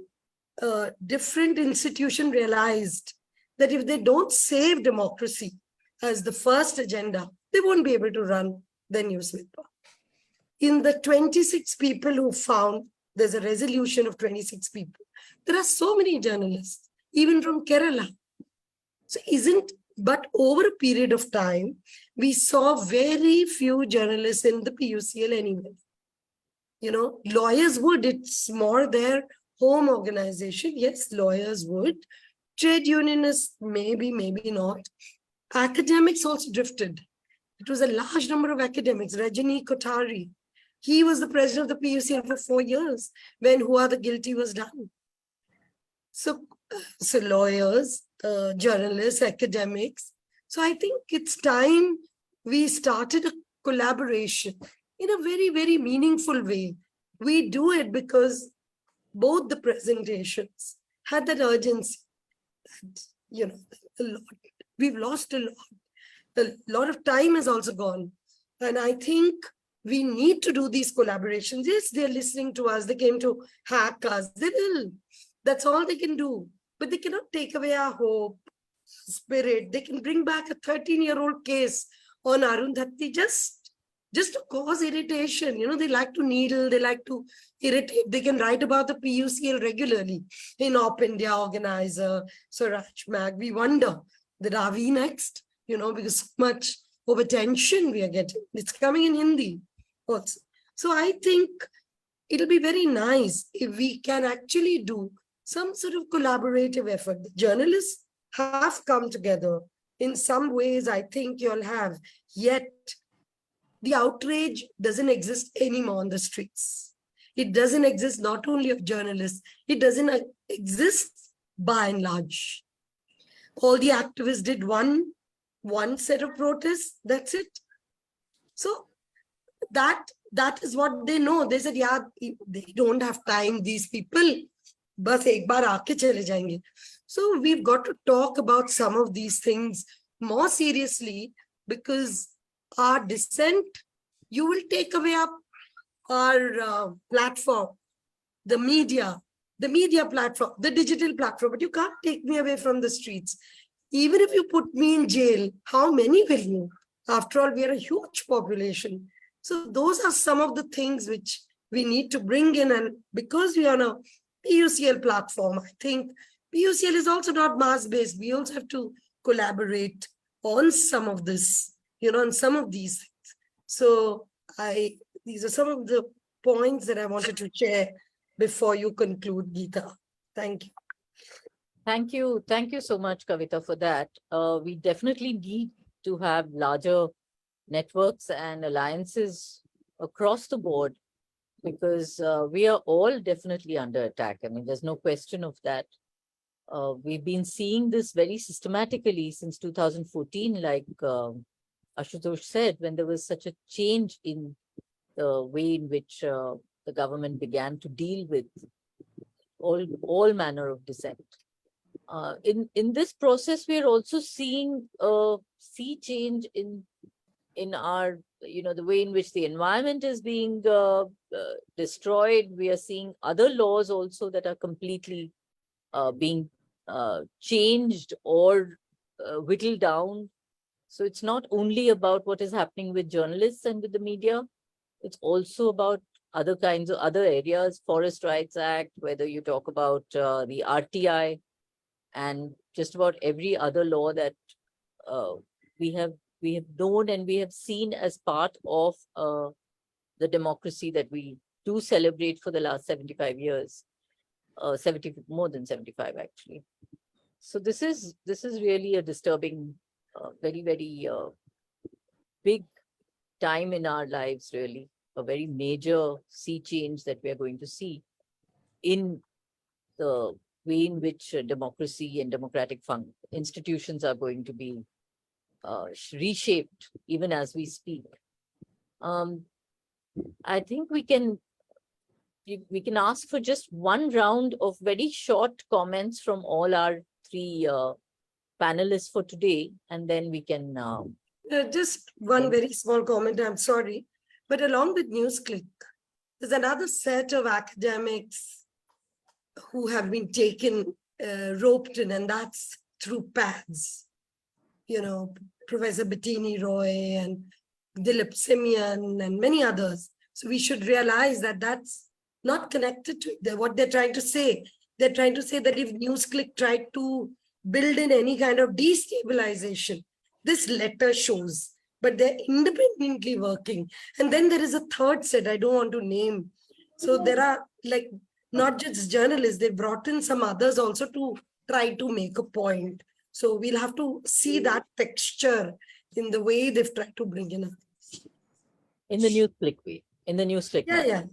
different institution realized that if they don't save democracy as the first agenda, they won't be able to run the newspaper. In the 26 people who found, there's a resolution of 26 people. There are so many journalists, even from Kerala. So but over a period of time, we saw very few journalists in the PUCL anyway. You know, lawyers would, it's more their home organization. Yes, lawyers would. Trade unionists, maybe, maybe not. Academics also drifted. It was a large number of academics. Rajani Kothari, he was the president of the PUCL for 4 years when Who Are the Guilty was done. So lawyers, journalists, academics. So I think it's time we started a collaboration in a very, very meaningful way. We do it because both the presentations had that urgency. And, you know, we've lost a lot. A lot of time has also gone. And I think we need to do these collaborations. Yes, they're listening to us. They came to hack us. They will. That's all they can do. But they cannot take away our hope, spirit. They can bring back a 13-year-old case on Arundhati just to cause irritation. You know, they like to needle, they like to irritate. They can write about the PUCL regularly in Op India Organizer, Swaraj Mag. We wonder that are we next? You know, because so much over tension we are getting. It's coming in Hindi also. So I think it'll be very nice if we can actually do some sort of collaborative effort. The journalists have come together. In some ways, I think you'll have, yet the outrage doesn't exist anymore on the streets. It doesn't exist not only of journalists, it doesn't exist by and large. All the activists did one set of protests, that's it. So that is what they know. They said, yeah, they don't have time, these people. Bas ek baar aake chale jayenge. So we've got to talk about some of these things more seriously, because our dissent, you will take away our platform, the media platform, the digital platform, but you can't take me away from the streets. Even if you put me in jail, how many will you? After all, we are a huge population. So those are some of the things which we need to bring in. And because we are on a PUCL platform, I think PUCL is also not mass-based. We also have to collaborate on some of this, on some of these things. So these are some of the points that I wanted to share before you conclude, Geeta. Thank you. Thank you. Thank you so much, Kavita, for that. We definitely need to have larger networks and alliances across the board, because we are all definitely under attack. I mean, there's no question of that. We've been seeing this very systematically since 2014, like Ashutosh said, when there was such a change in the way in which the government began to deal with all manner of dissent. In this process, we are also seeing a sea change in our, the way in which the environment is being destroyed. We are seeing other laws also that are completely being changed or whittled down. So it's not only about what is happening with journalists and with the media. It's also about other kinds of other areas, Forest Rights Act, whether you talk about the RTI, and just about every other law that we have known and we have seen as part of the democracy that we do celebrate for the last 75 years, more than 75 actually. So this is really a disturbing, very, very big time in our lives, really, a very major sea change that we are going to see in the way in which democracy and democratic institutions are going to be reshaped even as we speak. I think we can ask for just one round of very short comments from all our three panelists for today, and then we can just one very small comment, I'm sorry, but along with Newsclick, there's another set of academics who have been taken, roped in, and that's through PADS. Professor Bettini Roy and Dilip Simian and many others. So we should realize that that's not connected to what they're trying to say. They're trying to say that if Newsclick tried to build in any kind of destabilization, this letter shows, but they're independently working. And then there is a third set I don't want to name. So there are not just journalists, they brought in some others also to try to make a point. So we'll have to see that texture in the way they've tried to bring in others. In the Newsclick way, in the Newsclick. Yeah. Yeah,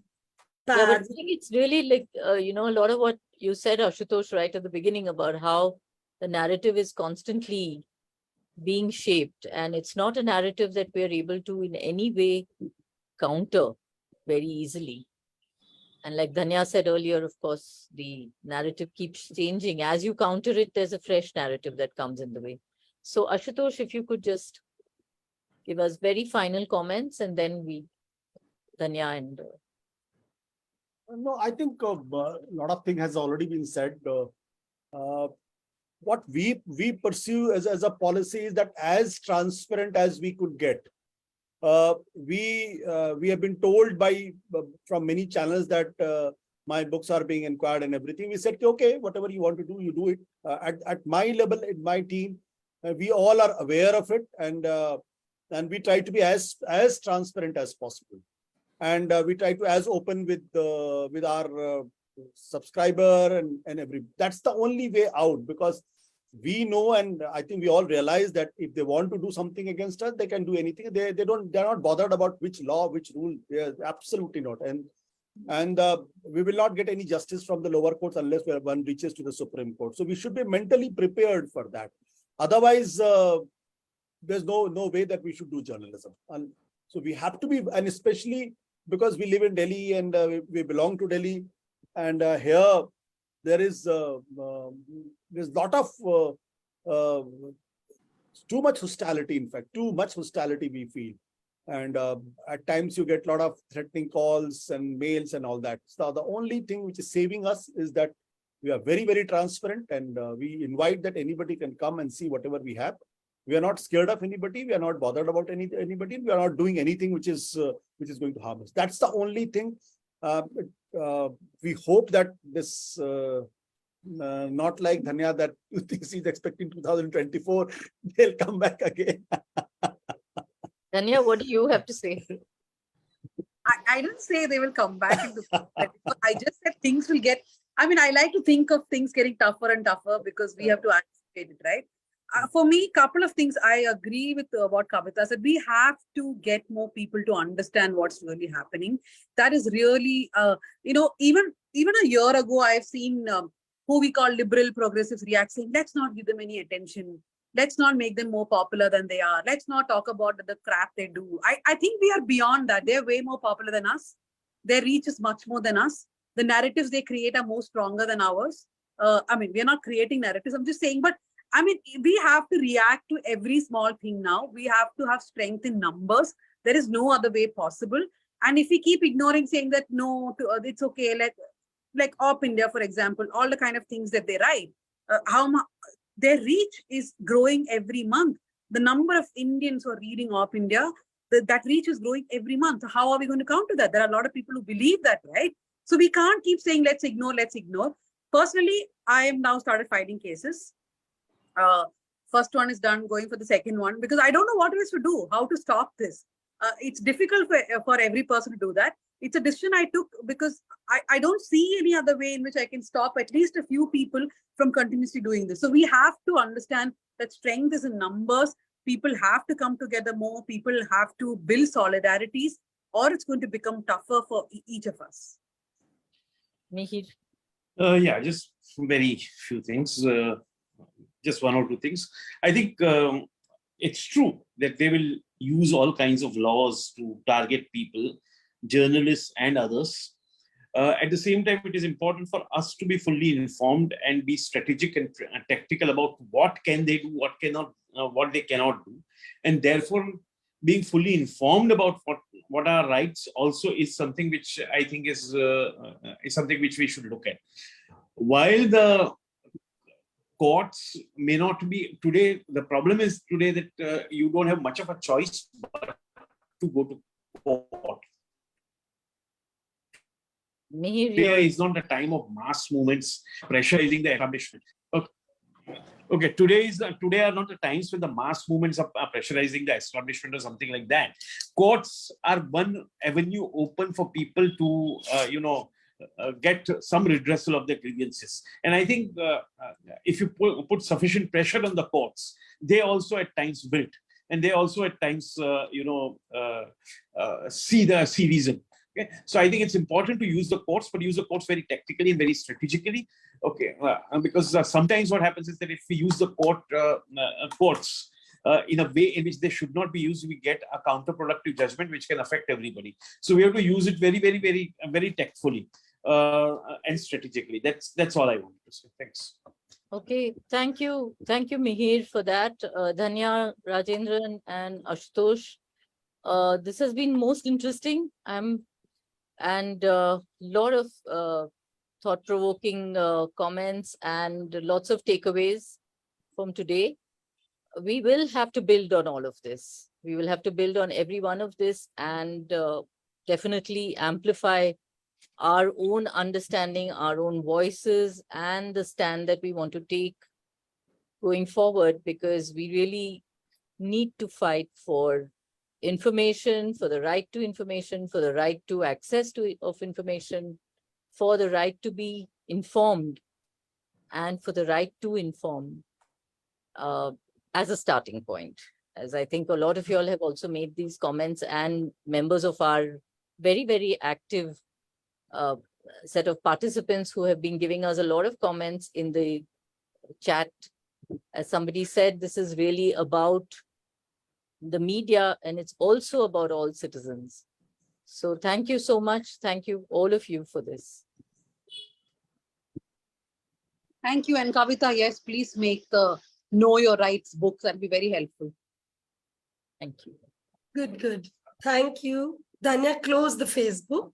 but I think it's really like, a lot of what you said, Ashutosh, right at the beginning about how the narrative is constantly being shaped, and it's not a narrative that we're able to in any way counter very easily. And like Dhanya said earlier, of course, the narrative keeps changing. As you counter it, there's a fresh narrative that comes in the way. So Ashutosh, if you could just give us very final comments, and then Dhanya and... No, I think a lot of things has already been said. What we pursue as a policy is that as transparent as we could get. We have been told from many channels that my books are being inquired and everything. We said, okay, whatever you want to do, you do it. At my level, in my team, we all are aware of it, and we try to be as transparent as possible. And we try to as open with our subscriber and every. That's the only way out, because we know, and I think we all realize that if they want to do something against us, they can do anything. They're not bothered about which law, which rule. Absolutely not. And we will not get any justice from the lower courts unless one reaches to the Supreme Court. So we should be mentally prepared for that. Otherwise, there's no way that we should do journalism. And so we have to be, and especially because we live in Delhi and we belong to Delhi, and here there is there's a lot of too much hostility. In fact, too much hostility we feel, and at times you get a lot of threatening calls and mails and all that. So the only thing which is saving us is that we are very, very transparent, and we invite that anybody can come and see whatever we have. We are not scared of anybody. We are not bothered about anybody. We are not doing anything which is going to harm us. That's the only thing. We hope that this, not like Dhanya, that you think he's expecting 2024, they'll come back again. Dhanya, what do you have to say? I didn't say they will come back into I just said things will get, I mean, I like to think of things getting tougher and tougher because we have to anticipate it, right? For me, couple of things, I agree with what Kavita said. We have to get more people to understand what's really happening. That is really, even a year ago, I've seen who we call liberal progressives react saying, let's not give them any attention. Let's not make them more popular than they are. Let's not talk about the crap they do. I think we are beyond that. They're way more popular than us. Their reach is much more than us. The narratives they create are more stronger than ours. I mean, we are not creating narratives. I'm just saying, but I mean, we have to react to every small thing now. We have to have strength in numbers. There is no other way possible. And if we keep ignoring, saying that, no, it's okay, like Op India, for example, all the kind of things that they write, their reach is growing every month. The number of Indians who are reading Op India, that reach is growing every month. So how are we going to counter that? There are a lot of people who believe that, right? So we can't keep saying, let's ignore, let's ignore. Personally, I have now started filing cases. First one is done, going for the second one, because I don't know what else to do, how to stop this. It's difficult for every person to do that. It's a decision I took because I don't see any other way in which I can stop at least a few people from continuously doing this. So we have to understand that strength is in numbers. People have to come together more. People have to build solidarities, or it's going to become tougher for each of us. Mihir? Yeah, just very few things. Just one or two things. I think it's true that they will use all kinds of laws to target people, journalists and others. At the same time, it is important for us to be fully informed and be strategic and tactical about what can they do, what they cannot do. And therefore, being fully informed about what our rights also is something which I think is something which we should look at. While the courts may not be today, the problem is today that you don't have much of a choice but to go to court. Today is not the time of mass movements pressurizing the establishment. Okay. Today are not the times when the mass movements are pressurizing the establishment or something like that. Courts are one avenue open for people to get some redressal of their grievances. And I think if you put sufficient pressure on the courts, they also at times wilt, and they also at times see reason. Okay, so I think it's important to use the courts, but use the courts very tactically and very strategically. Okay, because sometimes what happens is that if we use the courts in a way in which they should not be used, we get a counterproductive judgment which can affect everybody. So we have to use it very, very, very, very tactfully and strategically. That's all I wanted to say. Thanks. Okay, thank you, Mihir, for that. Dhanya, Rajendran, and Ashutosh. This has been most interesting. And a lot of thought-provoking comments and lots of takeaways from today. We will have to build on all of this. We will have to build on every one of this and definitely amplify our own understanding, our own voices, and the stand that we want to take going forward, because we really need to fight for information, for the right to information, for the right to access of information, for the right to be informed, and for the right to inform as a starting point. As I think a lot of you all have also made these comments, and members of our very, very active set of participants who have been giving us a lot of comments in the chat. As somebody said, this is really about the media, and it's also about all citizens. So thank you so much. Thank you, all of you, for this. Thank you. And Kavita, yes, please make the Know Your Rights books. That'd be very helpful. Thank you. Good. Thank you. Dhanya, close the Facebook.